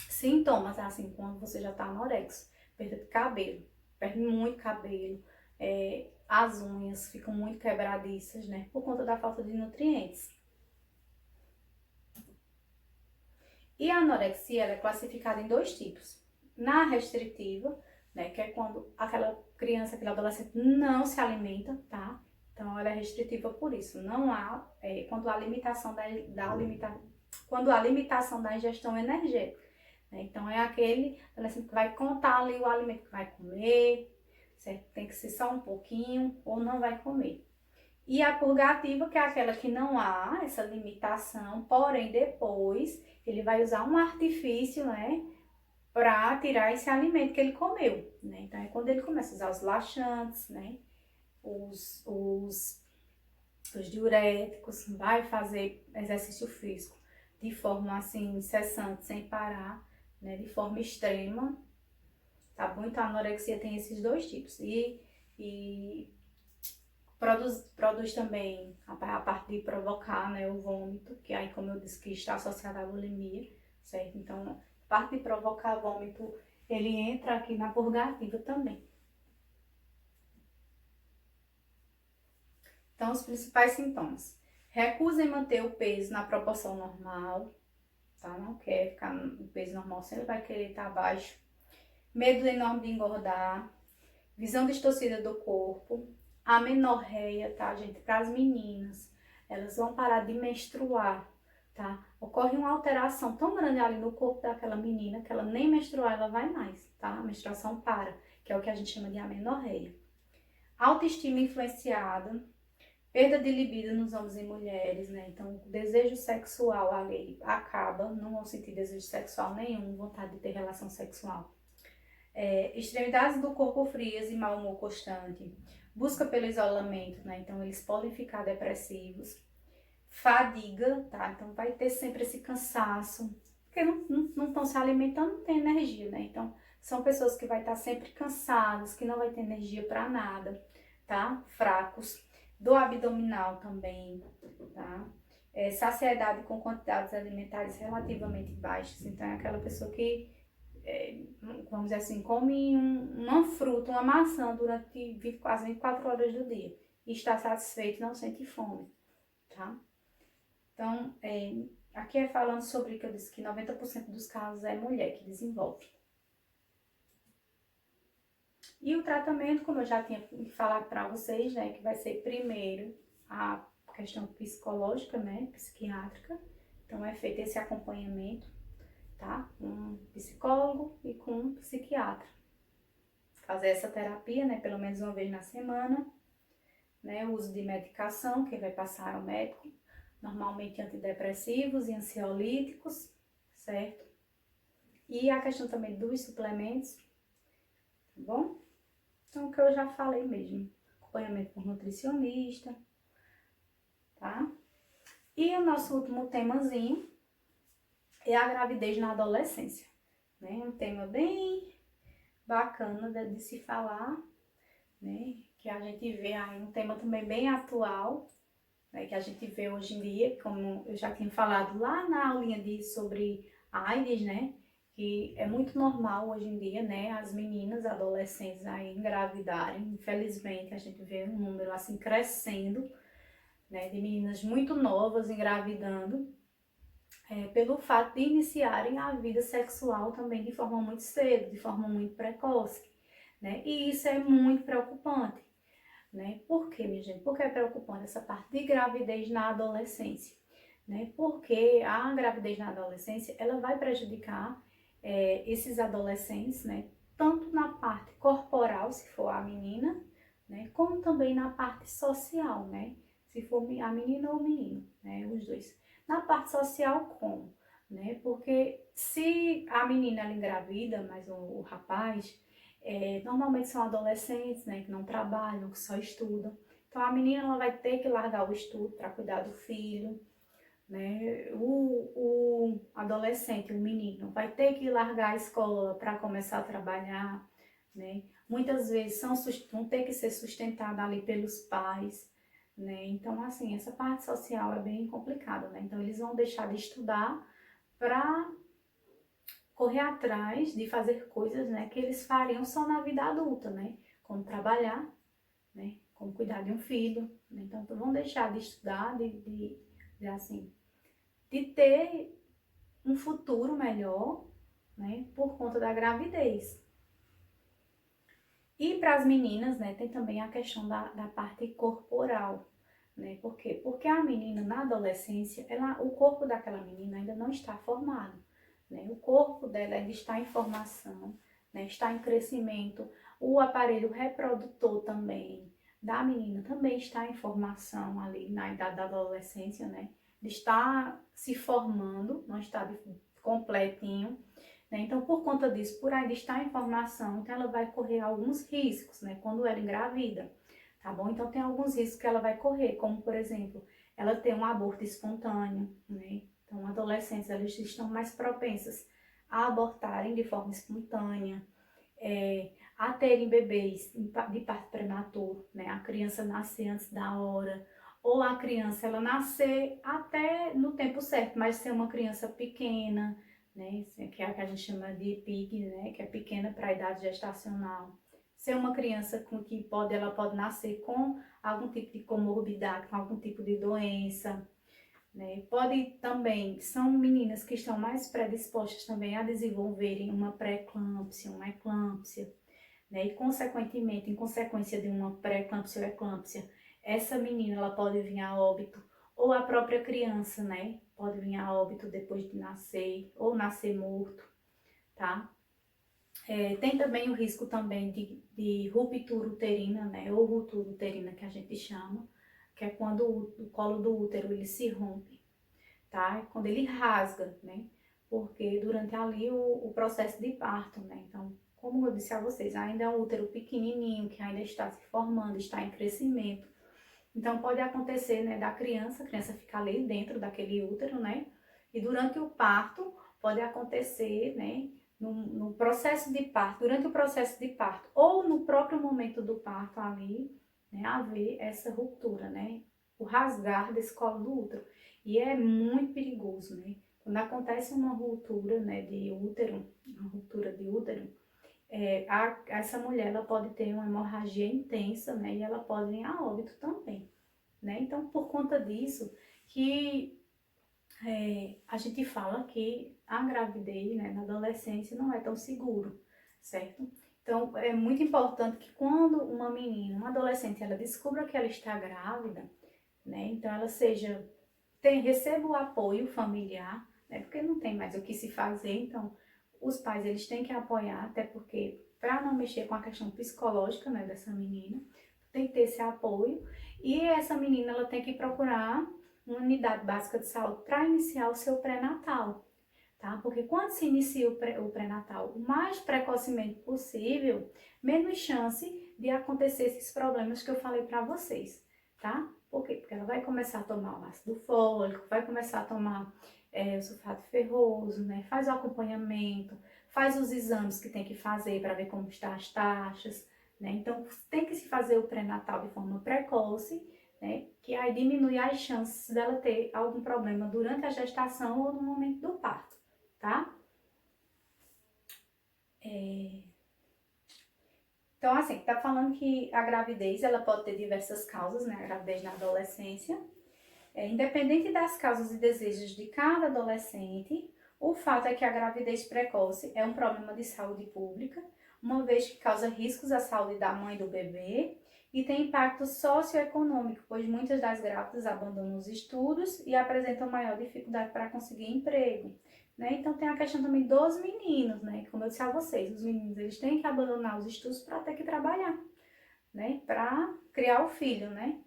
sintomas, assim, quando você já tá anorexo, perda de cabelo, perde muito cabelo, as unhas ficam muito quebradiças, né? Por conta da falta de nutrientes. E a anorexia ela é classificada em 2 tipos. Na restritiva, né, que é quando aquela criança, aquele adolescente não se alimenta, tá? Então ela é restritiva por isso. Não há, quando há quando há limitação da ingestão energética. Né? Então é aquele adolescente que vai contar ali o alimento que vai comer, certo? Tem que ser só um pouquinho ou não vai comer. E a purgativa, que é aquela que não há essa limitação, porém depois ele vai usar um artifício, né, para tirar esse alimento que ele comeu, né? Então é quando ele começa a usar os laxantes, né, os diuréticos, vai fazer exercício físico de forma assim incessante, sem parar, né, de forma extrema, tá bom? Então a anorexia tem esses 2 tipos. E Produz também a parte de provocar, né, o vômito, que aí, como eu disse, que está associado à bulimia, certo? Então, a parte de provocar vômito, ele entra aqui na purgativa também. Então, os principais sintomas. Recusa em manter o peso na proporção normal, tá? Não quer ficar no peso normal, sempre vai querer estar abaixo. Medo enorme de engordar. Visão distorcida do corpo. Amenorreia, tá, gente? Para as meninas, elas vão parar de menstruar, tá? Ocorre uma alteração tão grande ali no corpo daquela menina que ela nem menstruar ela vai mais, tá? A menstruação para, que é o que a gente chama de amenorreia. Autoestima influenciada. Perda de libido nos homens e mulheres, né? Então, o desejo sexual ali acaba, não vão sentir desejo sexual nenhum, vontade de ter relação sexual. Extremidades do corpo frias e mau humor constante. Busca pelo isolamento, né? Então, eles podem ficar depressivos. Fadiga, tá? Então, vai ter sempre esse cansaço, porque não estão se alimentando, não tem energia, né? Então, são pessoas que vai estar sempre cansadas, que não vai ter energia para nada, tá? Fracos. Do abdominal também, tá? Saciedade com quantidades alimentares relativamente baixas. Então, é aquela pessoa que, vamos dizer assim, come uma fruta, uma maçã durante quase 24 horas do dia e está satisfeito, não sente fome, tá? Então, aqui é falando sobre que eu disse que 90% dos casos é mulher que desenvolve. E o tratamento, como eu já tinha falado para vocês, né, que vai ser primeiro a questão psicológica, né, psiquiátrica. Então, é feito esse acompanhamento, tá? Com um psicólogo e com um psiquiatra. Fazer essa terapia, né, pelo menos uma vez na semana, né, o uso de medicação, que vai passar ao médico, normalmente antidepressivos e ansiolíticos, certo? E a questão também dos suplementos, tá bom? Então, o que eu já falei mesmo, acompanhamento por nutricionista, tá? E o nosso último temazinho é a gravidez na adolescência, né? Um tema bem bacana de se falar, né? Que a gente vê aí, um tema também bem atual, né? Que a gente vê hoje em dia, como eu já tinha falado lá na aulinha sobre AIDS, né? Que é muito normal hoje em dia, né, as meninas, adolescentes aí engravidarem. Infelizmente, a gente vê um número assim crescendo, né, de meninas muito novas engravidando, pelo fato de iniciarem a vida sexual também de forma muito cedo, de forma muito precoce, né, e isso é muito preocupante, né. Por quê, minha gente? Por que é preocupante essa parte de gravidez na adolescência? Né, porque a gravidez na adolescência, ela vai prejudicar esses adolescentes, né, tanto na parte corporal, se for a menina, né, como também na parte social, né, se for a menina ou o menino, né, os dois. Na parte social, como? Né, porque se a menina ela engravida, mas o rapaz, normalmente são adolescentes, né, que não trabalham, que só estudam. Então, a menina ela vai ter que largar o estudo para cuidar do filho, né? O adolescente, o menino, vai ter que largar a escola para começar a trabalhar, né? Muitas vezes vão ter que ser sustentados ali pelos pais, né? Então, assim, essa parte social é bem complicada, né? Então, eles vão deixar de estudar para correr atrás de fazer coisas, né, que eles fariam só na vida adulta, né? Como trabalhar, né? Como cuidar de um filho, né? Então, vão deixar de estudar, assim, de ter um futuro melhor, né, por conta da gravidez. E para as meninas, né, tem também a questão da parte corporal, né, por quê? Porque a menina na adolescência, o corpo daquela menina ainda não está formado, né, o corpo dela ainda está em formação, né, está em crescimento, o aparelho reprodutor também da menina também está em formação ali na idade da adolescência, né, está se formando, não está completinho, né? Então, por conta disso, por ainda estar em formação, então ela vai correr alguns riscos, né, quando ela engravida, tá bom? Então, tem alguns riscos que ela vai correr, como, por exemplo, ela ter um aborto espontâneo, né? Então, adolescentes, elas estão mais propensas a abortarem de forma espontânea, a terem bebês de parto prematuro, né? A criança nascer antes da hora, ou a criança ela nascer até no tempo certo, mas ser uma criança pequena, né? Que é a que a gente chama de PIG, né? Que é pequena para a idade gestacional. Ser uma criança com que ela pode nascer com algum tipo de comorbidade, com algum tipo de doença, né? Pode também, são meninas que estão mais predispostas também a desenvolverem uma pré-eclâmpsia, uma eclâmpsia, né? E consequentemente, em consequência de uma pré-eclâmpsia ou eclâmpsia, essa menina ela pode vir a óbito, ou a própria criança, né? Pode vir a óbito depois de nascer, ou nascer morto, tá? Tem também o risco também de ruptura uterina, né? Ou ruptura uterina que a gente chama, que é quando o colo do útero ele se rompe, tá? Quando ele rasga, né? Porque durante ali o processo de parto, né? Então, como eu disse a vocês, ainda é um útero pequenininho, que ainda está se formando, está em crescimento. Então, pode acontecer, né, da criança, a criança ficar ali dentro daquele útero, né? E durante o parto, pode acontecer, né, no processo de parto, durante o processo de parto, ou no próprio momento do parto ali, né, haver essa ruptura, né? O rasgar desse colo do útero. E é muito perigoso, né? Quando acontece uma ruptura, né, de útero, uma ruptura de útero, essa mulher ela pode ter uma hemorragia intensa, né? E ela pode vir a óbito também, né? Então, por conta disso, que a gente fala que a gravidez, né, na adolescência não é tão seguro, certo? Então, é muito importante que quando uma menina, uma adolescente, ela descubra que ela está grávida, né? Então, ela receba o apoio familiar, né? Porque não tem mais o que se fazer, então os pais eles têm que apoiar, até porque para não mexer com a questão psicológica, né, dessa menina, tem que ter esse apoio e essa menina ela tem que procurar uma unidade básica de saúde para iniciar o seu pré-natal, tá? Porque quando se inicia o pré-natal o mais precocemente possível, menos chance de acontecer esses problemas que eu falei para vocês, tá? Por quê? Porque ela vai começar a tomar o ácido fólico, vai começar a tomar o sulfato ferroso, né? Faz o acompanhamento, faz os exames que tem que fazer para ver como estão as taxas, né? Então, tem que se fazer o pré-natal de forma precoce, né? Que aí diminui as chances dela ter algum problema durante a gestação ou no momento do parto, tá? Então, assim, tá falando que a gravidez, ela pode ter diversas causas, né? A gravidez na adolescência. Independente das causas e desejos de cada adolescente, o fato é que a gravidez precoce é um problema de saúde pública, uma vez que causa riscos à saúde da mãe e do bebê e tem impacto socioeconômico, pois muitas das grávidas abandonam os estudos e apresentam maior dificuldade para conseguir emprego. Né? Então tem a questão também dos meninos, né? Como eu disse a vocês, os meninos eles têm que abandonar os estudos para ter que trabalhar, né? Para criar o filho, né?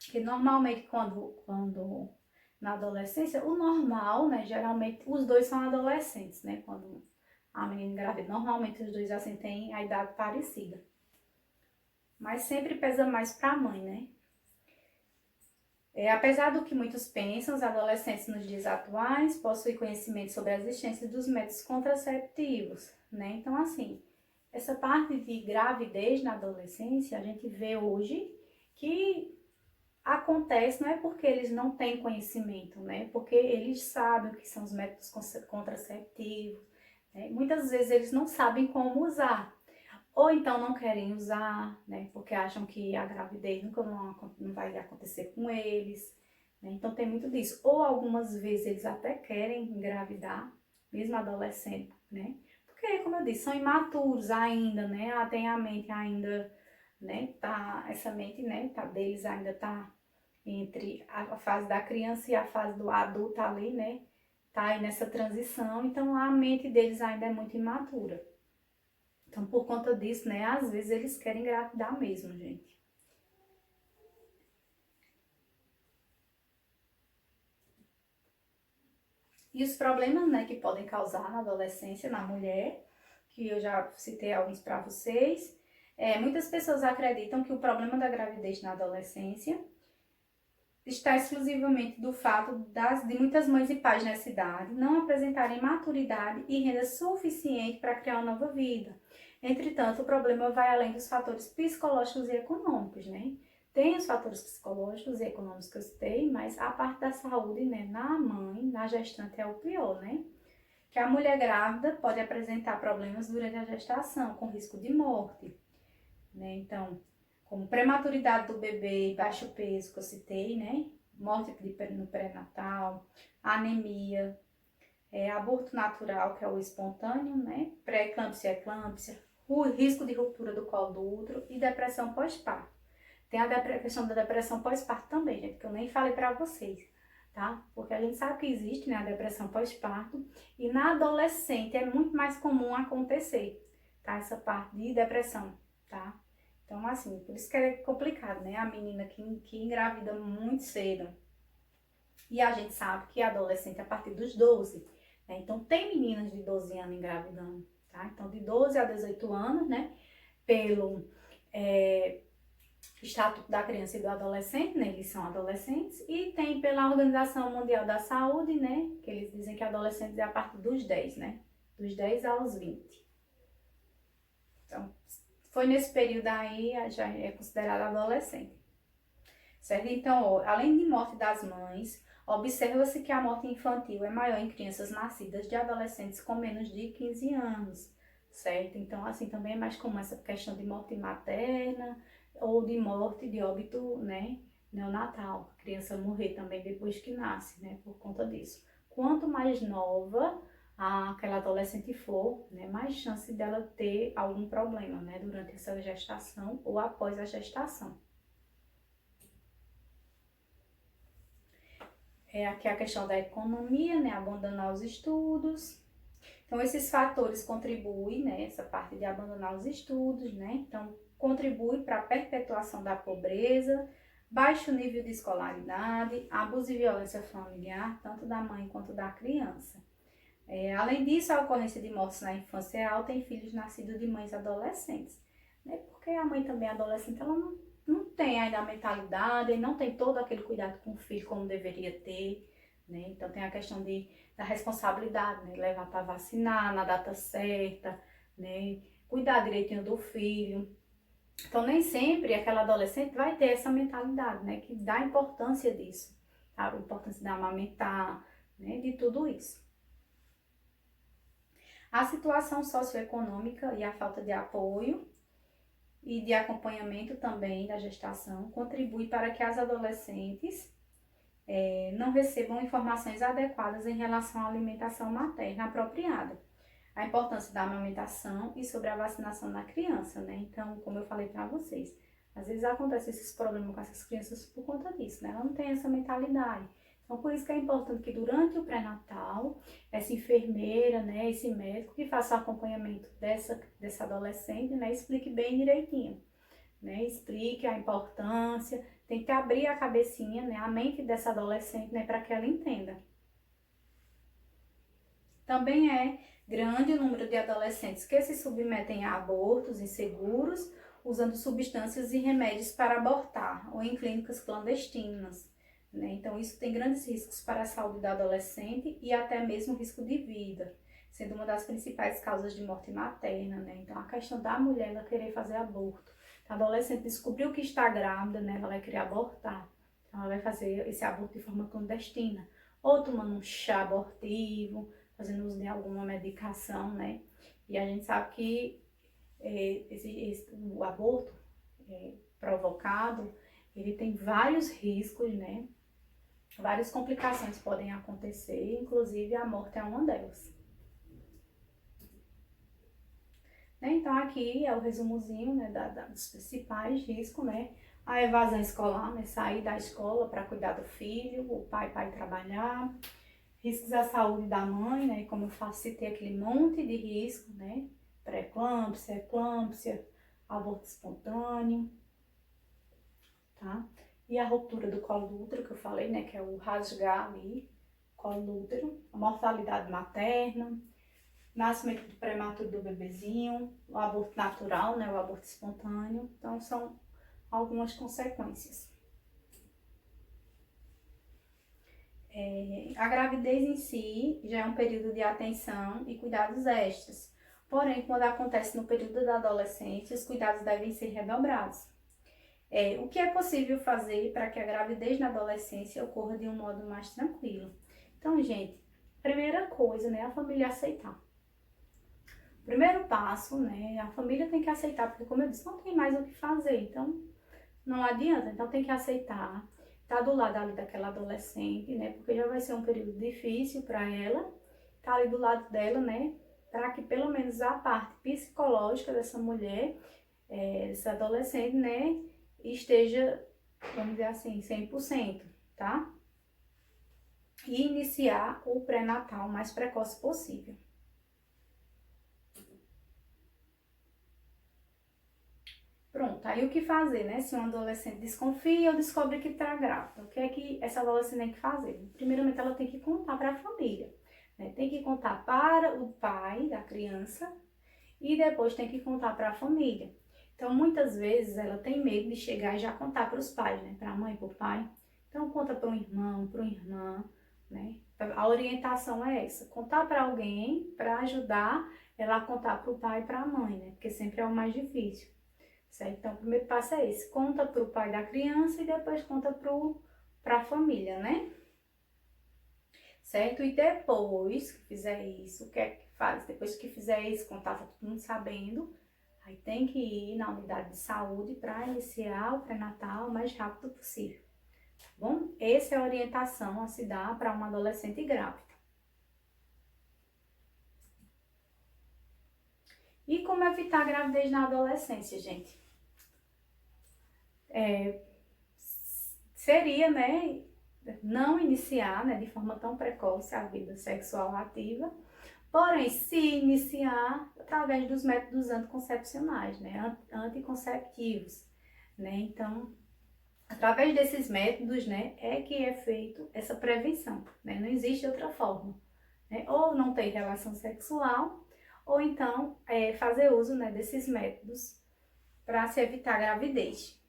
Que normalmente quando na adolescência, o normal, né, geralmente os dois são adolescentes, né, quando a menina engravida, normalmente os dois assim têm a idade parecida. Mas sempre pesa mais para a mãe, né? Apesar do que muitos pensam, os adolescentes nos dias atuais possuem conhecimento sobre a existência dos métodos contraceptivos, né? Então, assim, essa parte de gravidez na adolescência, a gente vê hoje que acontece não é porque eles não têm conhecimento, né? Porque eles sabem o que são os métodos contraceptivos, né? Muitas vezes eles não sabem como usar, ou então não querem usar, né? Porque acham que a gravidez nunca não vai acontecer com eles, né? Então tem muito disso. Ou algumas vezes eles até querem engravidar, mesmo adolescente, né? Porque, como eu disse, são imaturos ainda, né? Tem a mente ainda, né? Essa mente, né? Deles ainda tá entre a fase da criança e a fase do adulto ali, né? Tá aí nessa transição, então a mente deles ainda é muito imatura. Então, por conta disso, né? Às vezes eles querem engravidar mesmo, gente. E os problemas, né, que podem causar na adolescência, na mulher, que eu já citei alguns para vocês. Muitas pessoas acreditam que o problema da gravidez na adolescência está exclusivamente do fato de muitas mães e pais nessa idade não apresentarem maturidade e renda suficiente para criar uma nova vida. Entretanto, o problema vai além dos fatores psicológicos e econômicos, né? Tem os fatores psicológicos e econômicos que eu citei, mas a parte da saúde, né, na mãe, na gestante é o pior, né? Que a mulher grávida pode apresentar problemas durante a gestação, com risco de morte, né? Então, como prematuridade do bebê, baixo peso, que eu citei, né? Morte no pré-natal, anemia, aborto natural, que é o espontâneo, né? Pré-eclâmpsia, eclâmpsia, o risco de ruptura do colo do útero e depressão pós-parto. Tem a questão da depressão pós-parto também, gente, que eu nem falei para vocês, tá? Porque a gente sabe que existe, né, a depressão pós-parto e na adolescente é muito mais comum acontecer, tá? Essa parte de depressão, tá? Então, assim, por isso que é complicado, né? A menina que engravida muito cedo. E a gente sabe que é adolescente a partir dos 12, né? Então, tem meninas de 12 anos engravidando, tá? Então, de 12 a 18 anos, né? Pelo Estatuto da Criança e do Adolescente, né? Eles são adolescentes. E tem pela Organização Mundial da Saúde, né? Que eles dizem que adolescentes é a partir dos 10, né? Dos 10 aos 20. Então, foi nesse período aí, já é considerado adolescente. Certo? Então, ó, além de morte das mães, observa-se que a morte infantil é maior em crianças nascidas de adolescentes com menos de 15 anos, certo? Então, assim, também é mais comum essa questão de morte materna ou de morte de óbito, né, neonatal, a criança morrer também depois que nasce, né, por conta disso. Quanto mais nova aquela adolescente for, né, mais chance dela ter algum problema, né, durante essa gestação ou após a gestação. Aqui a questão da economia, né, abandonar os estudos. Então, esses fatores contribuem, né, essa parte de abandonar os estudos, né, então, contribui para a perpetuação da pobreza, baixo nível de escolaridade, abuso e violência familiar, tanto da mãe quanto da criança. Além disso, a ocorrência de mortes na infância é alta em filhos nascidos de mães adolescentes, né, porque a mãe também é adolescente, ela não tem ainda a mentalidade, não tem todo aquele cuidado com o filho como deveria ter, né? Então tem a questão da responsabilidade, né? Levar para vacinar na data certa, né? Cuidar direitinho do filho. Então nem sempre aquela adolescente vai ter essa mentalidade, né? Que dá importância disso, tá? A importância de amamentar, né? De tudo isso. A situação socioeconômica e a falta de apoio e de acompanhamento também da gestação contribui para que as adolescentes não recebam informações adequadas em relação à alimentação materna apropriada, a importância da amamentação e sobre a vacinação na criança, né? Então, como eu falei para vocês, às vezes acontece esses problemas com essas crianças por conta disso, né? Ela não tem essa mentalidade. Então, por isso que é importante que durante o pré-natal, essa enfermeira, né, esse médico que faça o acompanhamento dessa adolescente, né, explique bem direitinho, né, explique a importância, tem que abrir a cabecinha, né, a mente dessa adolescente, né, para que ela entenda. Também é grande o número de adolescentes que se submetem a abortos inseguros, usando substâncias e remédios para abortar, ou em clínicas clandestinas, né? Então, isso tem grandes riscos para a saúde da adolescente e até mesmo risco de vida, sendo uma das principais causas de morte materna, né? Então, a questão da mulher ela querer fazer aborto. Então, a adolescente descobriu que está grávida, né? Ela vai querer abortar. Então, ela vai fazer esse aborto de forma clandestina, ou tomando um chá abortivo, fazendo uso de alguma medicação, né? E a gente sabe que o aborto provocado, ele tem vários riscos, né? Várias complicações podem acontecer, inclusive a morte é uma delas. Então aqui é o resumozinho, né, dos principais riscos, né? A evasão escolar, né? Sair da escola para cuidar do filho, o pai trabalhar. Riscos à saúde da mãe, né? Como eu citei aquele monte de risco, né? Pré-eclâmpsia, eclâmpsia, aborto espontâneo, tá? E a ruptura do colo do útero, que eu falei, né? Que é o rasgar ali, colo do útero, a mortalidade materna, nascimento prematuro do bebezinho, o aborto natural, né? O aborto espontâneo. Então, são algumas consequências. a gravidez em si já é um período de atenção e cuidados extras. Porém, quando acontece no período da adolescência, os cuidados devem ser redobrados. O que é possível fazer para que a gravidez na adolescência ocorra de um modo mais tranquilo? Então, gente, primeira coisa, né, a família aceitar. Primeiro passo, né, a família tem que aceitar, porque como eu disse, não tem mais o que fazer, então não adianta, então tem que aceitar, tá do lado ali daquela adolescente, né, porque já vai ser um período difícil para ela, tá ali do lado dela, né, para que pelo menos a parte psicológica dessa mulher, dessa adolescente, né, esteja, vamos dizer assim, 100%, tá? E iniciar o pré-natal o mais precoce possível. Pronto, aí o que fazer, né? Se um adolescente desconfia ou descobre que está grávida, o que é que essa adolescente tem que fazer? Primeiramente, ela tem que contar para a família, né? Tem que contar para o pai da criança e depois tem que contar para a família. Então, muitas vezes, ela tem medo de chegar e já contar para os pais, né? Para a mãe e para o pai. Então, conta para um irmão, para uma irmã, né? A orientação é essa, contar para alguém para ajudar ela a contar para o pai e para a mãe, né? Porque sempre é o mais difícil. Certo? Então, o primeiro passo é esse, conta para o pai da criança e depois conta para a família, né? Certo? E depois que fizer isso, o que é que faz? Depois que fizer isso, contar, tá todo mundo sabendo, aí tem que ir na unidade de saúde para iniciar o pré-natal o mais rápido possível. Tá bom? Essa é a orientação a se dar para uma adolescente grávida. E como evitar a gravidez na adolescência, gente? Seria, né, não iniciar, né, de forma tão precoce a vida sexual ativa, porém, se iniciar através dos métodos anticoncepcionais, né, anticonceptivos, né, então, através desses métodos, né, é que é feito essa prevenção, né, não existe outra forma, né, ou não ter relação sexual, ou então fazer uso, né, desses métodos para se evitar a gravidez.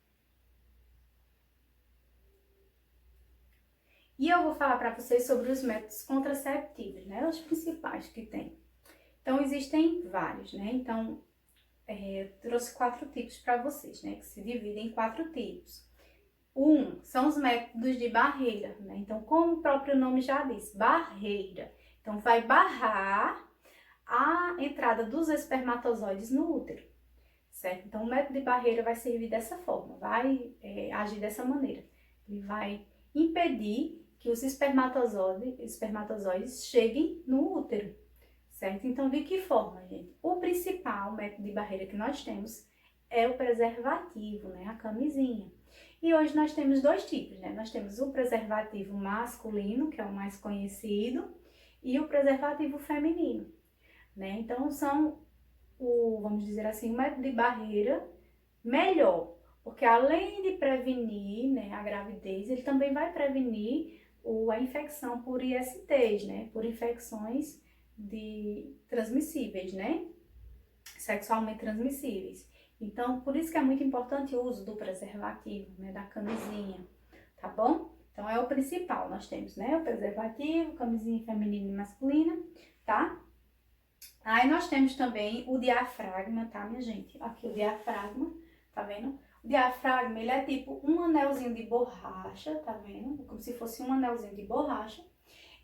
E eu vou falar para vocês sobre os métodos contraceptivos, né? Os principais que tem. Então, existem vários, né? Então, trouxe 4 tipos para vocês, né? Que se dividem em 4 tipos. São os métodos de barreira, né? Então, como o próprio nome já diz, barreira. Então, vai barrar a entrada dos espermatozoides no útero, certo? Então, o método de barreira vai servir dessa forma, vai agir dessa maneira. Ele vai impedir que os espermatozoides cheguem no útero, certo? Então, de que forma, gente? O principal método de barreira que nós temos é o preservativo, né? A camisinha. E hoje nós temos 2 tipos, né? Nós temos o preservativo masculino, que é o mais conhecido, e o preservativo feminino, né? Então, são vamos dizer assim, o método de barreira melhor, porque além de prevenir, né, a gravidez, ele também vai prevenir a infecção por ISTs, né, por infecções transmissíveis, né, sexualmente transmissíveis. Então, por isso que é muito importante o uso do preservativo, né, da camisinha, tá bom? Então, é o principal, nós temos, né, o preservativo, camisinha feminina e masculina, tá? Aí nós temos também o diafragma, tá, minha gente? Aqui o diafragma, tá vendo? O diafragma, ele é tipo um anelzinho de borracha, tá vendo? Como se fosse um anelzinho de borracha.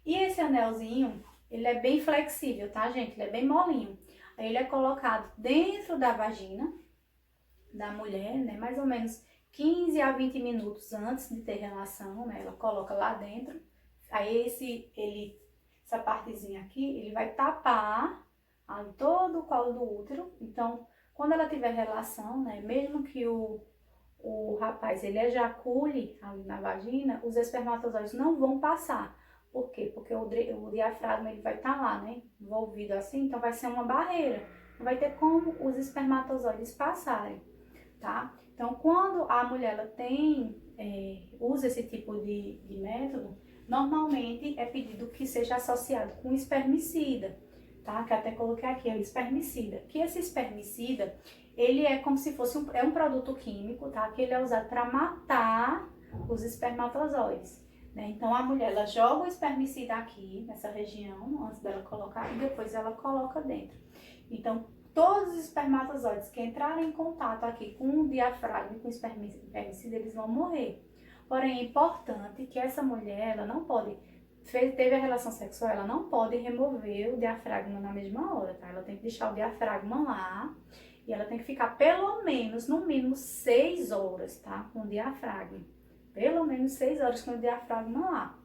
E esse anelzinho, ele é bem flexível, tá, gente? Ele é bem molinho. Aí ele é colocado dentro da vagina da mulher, né? Mais ou menos 15 a 20 minutos antes de ter relação, né? Ela coloca lá dentro. Aí essa partezinha aqui, ele vai tapar ali todo o colo do útero. Então, quando ela tiver relação, né, mesmo que o rapaz ele ejacule ali na vagina, os espermatozoides não vão passar. Por quê? Porque o diafragma ele vai estar lá, né, envolvido assim, então vai ser uma barreira. Não vai ter como os espermatozoides passarem, tá? Então, quando a mulher ela usa esse tipo de método, normalmente é pedido que seja associado com espermicida, tá? Que até coloquei aqui, é o espermicida. Que esse espermicida, ele é como se fosse um produto químico, tá? Que ele é usado para matar os espermatozoides, né? Então a mulher, ela joga o espermicida aqui, nessa região, antes dela colocar, e depois ela coloca dentro. Então, todos os espermatozoides que entrarem em contato aqui com o diafragma e com o espermicida, eles vão morrer. Porém, é importante que essa mulher, ela não pode, teve a relação sexual, ela não pode remover o diafragma na mesma hora, tá? Ela tem que deixar o diafragma lá e ela tem que ficar pelo menos, no mínimo, 6 horas, tá? Com o diafragma. Pelo menos 6 horas com o diafragma lá.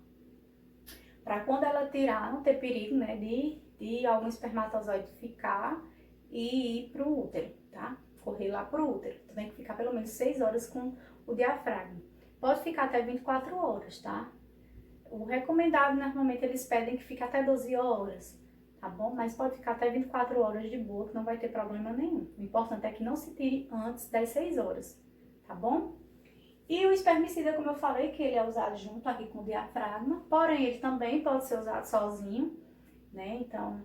Para quando ela tirar, não ter perigo, né, de algum espermatozoide ficar e ir pro útero, tá? Correr lá pro útero. Então tem que ficar pelo menos 6 horas com o diafragma. Pode ficar até 24 horas, tá? O recomendado, normalmente, eles pedem que fique até 12 horas, tá bom? Mas pode ficar até 24 horas de boa, que não vai ter problema nenhum. O importante é que não se tire antes das 6 horas, tá bom? E o espermicida, como eu falei, que ele é usado junto aqui com o diafragma, porém ele também pode ser usado sozinho, né? Então,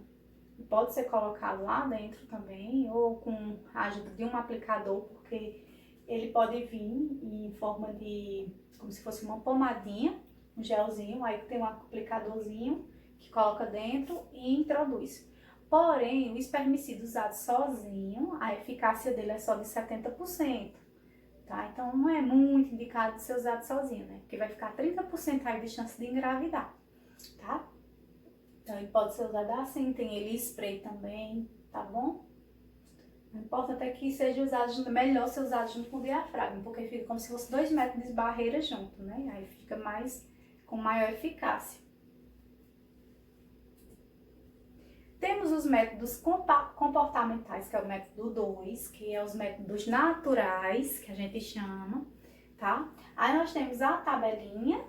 pode ser colocado lá dentro também, ou com a ajuda de um aplicador, porque ele pode vir em forma de, como se fosse uma pomadinha, um gelzinho, aí tem um aplicadorzinho que coloca dentro e introduz. Porém, o espermicida usado sozinho, a eficácia dele é só de 70%. Tá? Então não é muito indicado de ser usado sozinho, né? Porque vai ficar 30% aí de chance de engravidar, tá? Então ele pode ser usado assim, tem ele spray também, tá bom? O importante é que seja usado junto, melhor ser usado junto com o diafragma, porque fica como se fosse 2 metros de barreira junto, né? Aí fica com maior eficácia. Temos os métodos comportamentais, que é o método 2, que é os métodos naturais, que a gente chama, tá? Aí nós temos a tabelinha,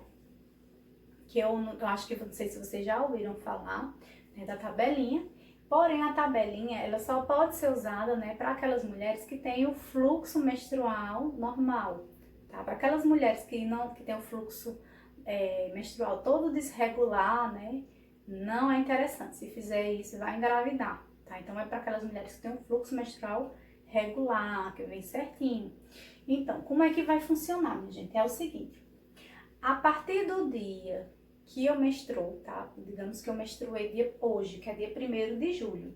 que eu acho que, não sei se vocês já ouviram falar, né, da tabelinha. Porém, a tabelinha, ela só pode ser usada, né, para aquelas mulheres que têm o fluxo menstrual normal, tá? Para aquelas mulheres que têm o fluxo menstrual todo desregular, né? Não é interessante. Se fizer isso, vai engravidar, tá? Então é para aquelas mulheres que têm um fluxo menstrual regular, que vem certinho. Então, como é que vai funcionar, minha gente? É o seguinte: a partir do dia que eu menstruo, tá? Digamos que eu menstruei hoje, que é dia 1º de julho,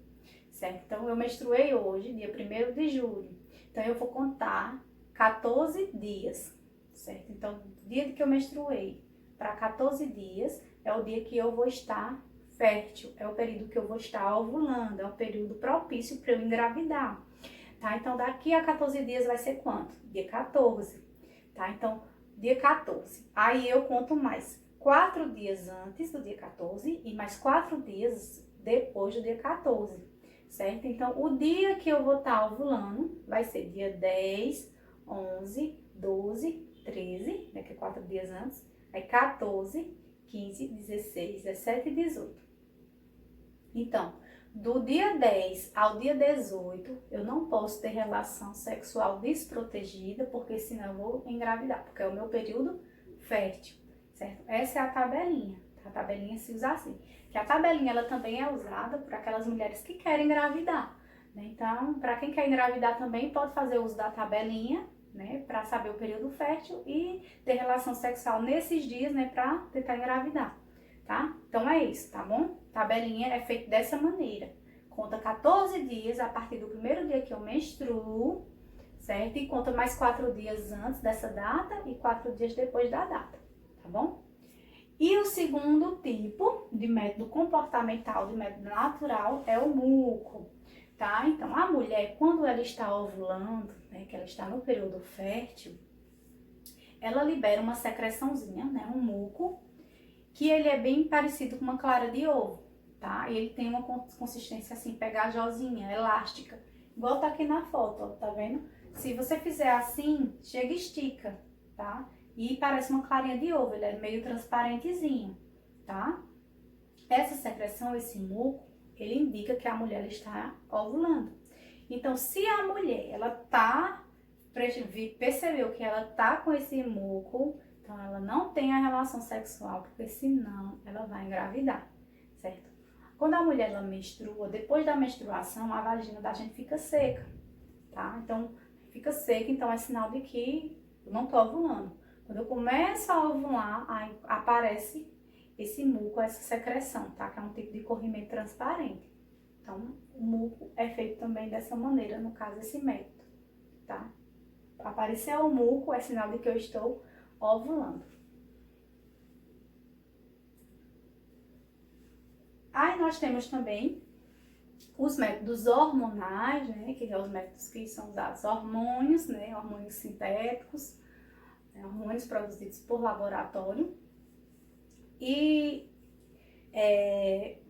certo? Então eu menstruei hoje, dia 1º de julho. Então eu vou contar 14 dias, certo? Então, dia que eu menstruei para 14 dias é o dia que eu vou estar fértil, é o período que eu vou estar ovulando, é o período propício para eu engravidar, tá? Então, daqui a 14 dias vai ser quanto? Dia 14, tá? Então, dia 14. Aí eu conto mais 4 dias antes do dia 14 e mais 4 dias depois do dia 14, certo? Então, o dia que eu vou estar ovulando vai ser dia 10, 11, 12, 13, daqui a 4 dias antes, aí 14, 15, 16, 17 e 18. Então, do dia 10 ao dia 18, eu não posso ter relação sexual desprotegida, porque senão eu vou engravidar, porque é o meu período fértil, certo? Essa é a tabelinha, tá? A tabelinha se usa assim. Que a tabelinha, ela também é usada por aquelas mulheres que querem engravidar, né? Então, para quem quer engravidar também, pode fazer uso da tabelinha, né? Para saber o período fértil e ter relação sexual nesses dias, né? Para tentar engravidar, tá? Então é isso, tá bom? Tabelinha é feita dessa maneira. Conta 14 dias a partir do primeiro dia que eu menstruo, certo? E conta mais 4 dias antes dessa data e 4 dias depois da data, tá bom? E o segundo tipo de método comportamental, de método natural, é o muco, tá? Então, a mulher, quando ela está ovulando, né, que ela está no período fértil, ela libera uma secreçãozinha, né, um muco, que ele é bem parecido com uma clara de ovo, tá? E ele tem uma consistência assim, pegajosinha, elástica, igual tá aqui na foto, ó, tá vendo? Se você fizer assim, chega e estica, tá? E parece uma clarinha de ovo, ele é meio transparentezinho, tá? Essa secreção, esse muco, ele indica que a mulher está ovulando. Então, se a mulher, percebeu que ela tá com esse muco, então ela não tem a relação sexual, porque senão ela vai engravidar, certo? Quando a mulher ela menstrua, depois da menstruação, a vagina da gente fica seca, tá? Então, fica seca, então é sinal de que eu não tô ovulando. Quando eu começo a ovular, aí aparece esse muco, essa secreção, tá? Que é um tipo de corrimento transparente. Então, o muco é feito também dessa maneira, no caso, esse método, tá? Apareceu o muco, é sinal de que eu estou ovulando. Aí nós temos também os métodos hormonais, né? Que são os métodos que são usados hormônios, né? Hormônios sintéticos, né? Hormônios produzidos por laboratório. E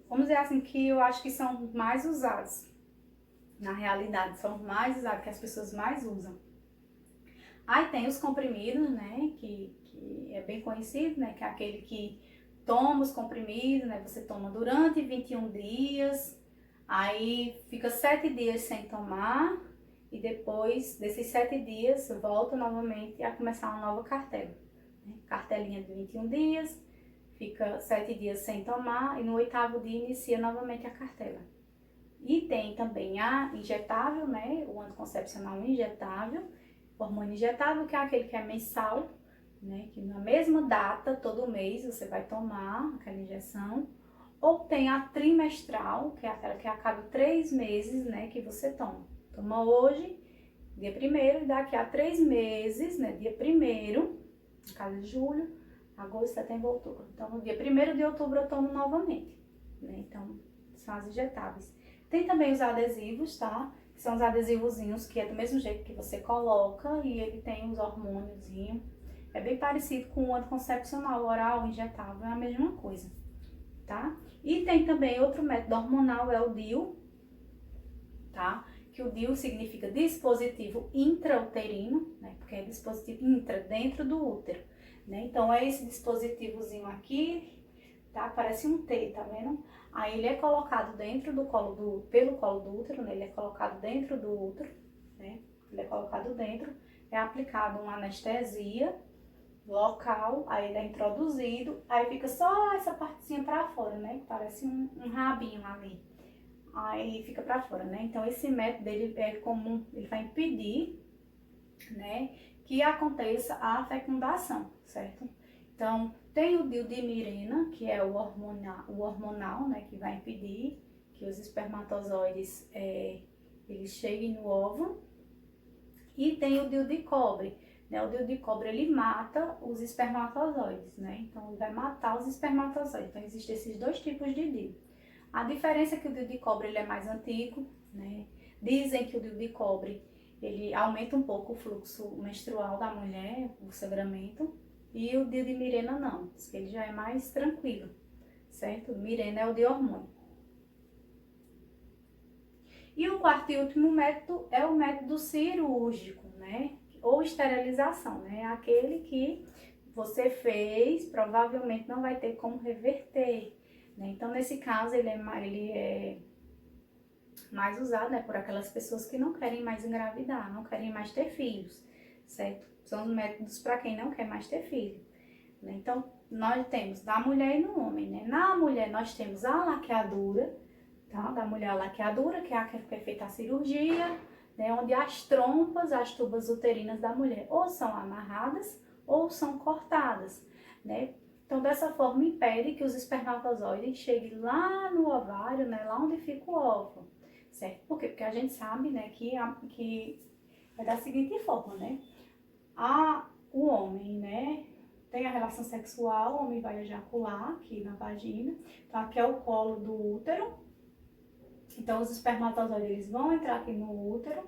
vamos dizer assim, que eu acho que são mais usados. Na realidade, são mais usados, que as pessoas mais usam. Aí tem os comprimidos, né, que é bem conhecido, né, que é aquele que toma os comprimidos, né, você toma durante 21 dias, aí fica 7 dias sem tomar e depois desses 7 dias volta novamente a começar uma nova cartela. Né? Cartelinha de 21 dias, fica 7 dias sem tomar e no 8º dia inicia novamente a cartela. E tem também a injetável, né, o anticoncepcional injetável, o hormônio injetável, que é aquele que é mensal, né, que na mesma data, todo mês, você vai tomar aquela injeção. Ou tem a trimestral, que é aquela que é a cada 3 meses, né, que você toma. Toma hoje, dia 1º, e daqui a 3 meses, né, dia 1º, no caso de julho, agosto, setembro, outubro. Então, no dia 1º de outubro eu tomo novamente, né, então são as injetáveis. Tem também os adesivos, tá? Que são os adesivozinhos que é do mesmo jeito que você coloca e ele tem os hormôniozinhos. É bem parecido com o anticoncepcional oral, injetável, é a mesma coisa, tá? E tem também outro método hormonal, é o DIU, tá? Que o DIU significa dispositivo intrauterino, né? Porque é dispositivo intra, dentro do útero, né? Então é esse dispositivozinho aqui, tá? Parece um T, tá vendo? Aí ele é colocado dentro do pelo colo do útero, né? Ele é colocado dentro do útero, né? Ele é colocado dentro, é aplicado uma anestesia local, aí ele é introduzido, aí fica só essa partezinha pra fora, né? Que parece um rabinho ali. Aí fica pra fora, né? Então esse método dele é comum, ele vai impedir, né, que aconteça a fecundação, certo? Então, tem o DIU de Mirena, que é o hormonal, né, que vai impedir que os espermatozoides eles cheguem no óvulo. E tem o DIU de cobre, né? O DIU de cobre, ele mata os espermatozoides, né? Então, ele vai matar os espermatozoides. Então, existem esses dois tipos de DIU. A diferença é que o DIU de cobre, ele é mais antigo, né? Dizem que o DIU de cobre, ele aumenta um pouco o fluxo menstrual da mulher, o sangramento. E o DIU de Mirena não, diz que ele já é mais tranquilo, certo? Mirena é o de hormônio. E o quarto e último método é o método cirúrgico, né? Ou esterilização, né? Aquele que você fez, provavelmente não vai ter como reverter, né? Então, nesse caso, ele é mais usado, né, por aquelas pessoas que não querem mais engravidar, não querem mais ter filhos, certo? São os métodos para quem não quer mais ter filho, né? Então, nós temos da mulher e no homem, né? Na mulher, nós temos a laqueadura, tá? Da mulher a laqueadura, que é aquela que é feita a cirurgia, né? Onde as trompas, as tubas uterinas da mulher ou são amarradas ou são cortadas, né? Então, dessa forma, impede que os espermatozoides cheguem lá no ovário, né? Lá onde fica o óvulo, certo? Por quê? Porque a gente sabe, né, que é da seguinte forma, né? O homem, né, tem a relação sexual, o homem vai ejacular aqui na vagina, então aqui é o colo do útero, então os espermatozoides eles vão entrar aqui no útero,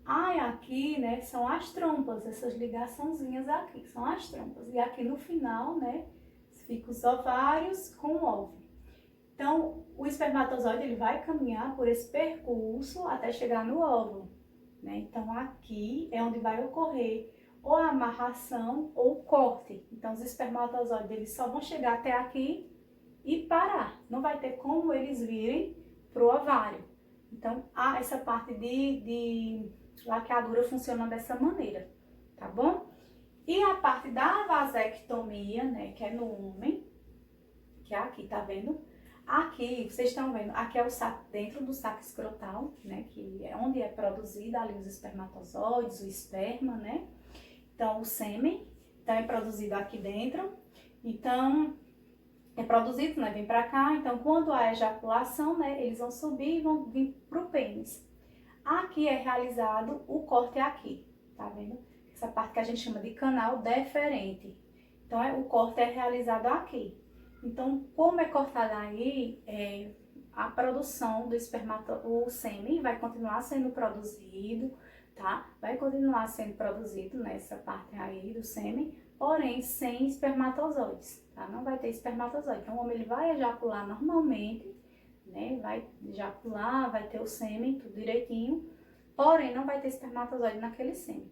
aí aqui, né, são as trompas, essas ligaçãozinhas aqui, são as trompas, e aqui no final, né, ficam os ovários com o óvulo. Então, o espermatozoide ele vai caminhar por esse percurso até chegar no óvulo, né? Então, aqui é onde vai ocorrer ou a amarração ou o corte. Então, os espermatozoides eles só vão chegar até aqui e parar. Não vai ter como eles virem para o ovário. Então, essa parte de laqueadura funciona dessa maneira, tá bom? E a parte da vasectomia, né, que é no homem, que é aqui, tá vendo? Aqui, vocês estão vendo, aqui é o saco, dentro do saco escrotal, né, que é onde é produzido ali os espermatozoides, o esperma, né? Então, o sêmen, Então, é produzido aqui dentro. Então, é produzido, né? Vem pra cá. Então, quando há ejaculação, né? Eles vão subir e vão vir pro pênis. Aqui é realizado o corte aqui, tá vendo? Essa parte que a gente chama de canal deferente. Então, o corte é realizado aqui. Então, como é cortado aí, a produção do o sêmen vai continuar sendo produzido, tá? Vai continuar sendo produzido nessa parte aí do sêmen, porém sem espermatozoides, tá? Não vai ter espermatozoide. Então, o homem ele vai ejacular normalmente, né? Vai ejacular, vai ter o sêmen, tudo direitinho, porém não vai ter espermatozoide naquele sêmen,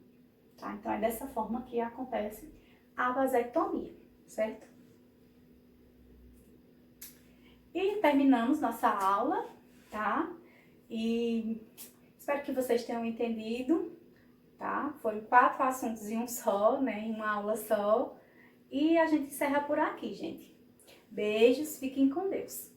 tá? Então, é dessa forma que acontece a vasectomia, certo? E terminamos nossa aula, tá? E espero que vocês tenham entendido, tá? Foram 4 assuntos em um só, né? Em uma aula só. E a gente encerra por aqui, gente. Beijos, fiquem com Deus.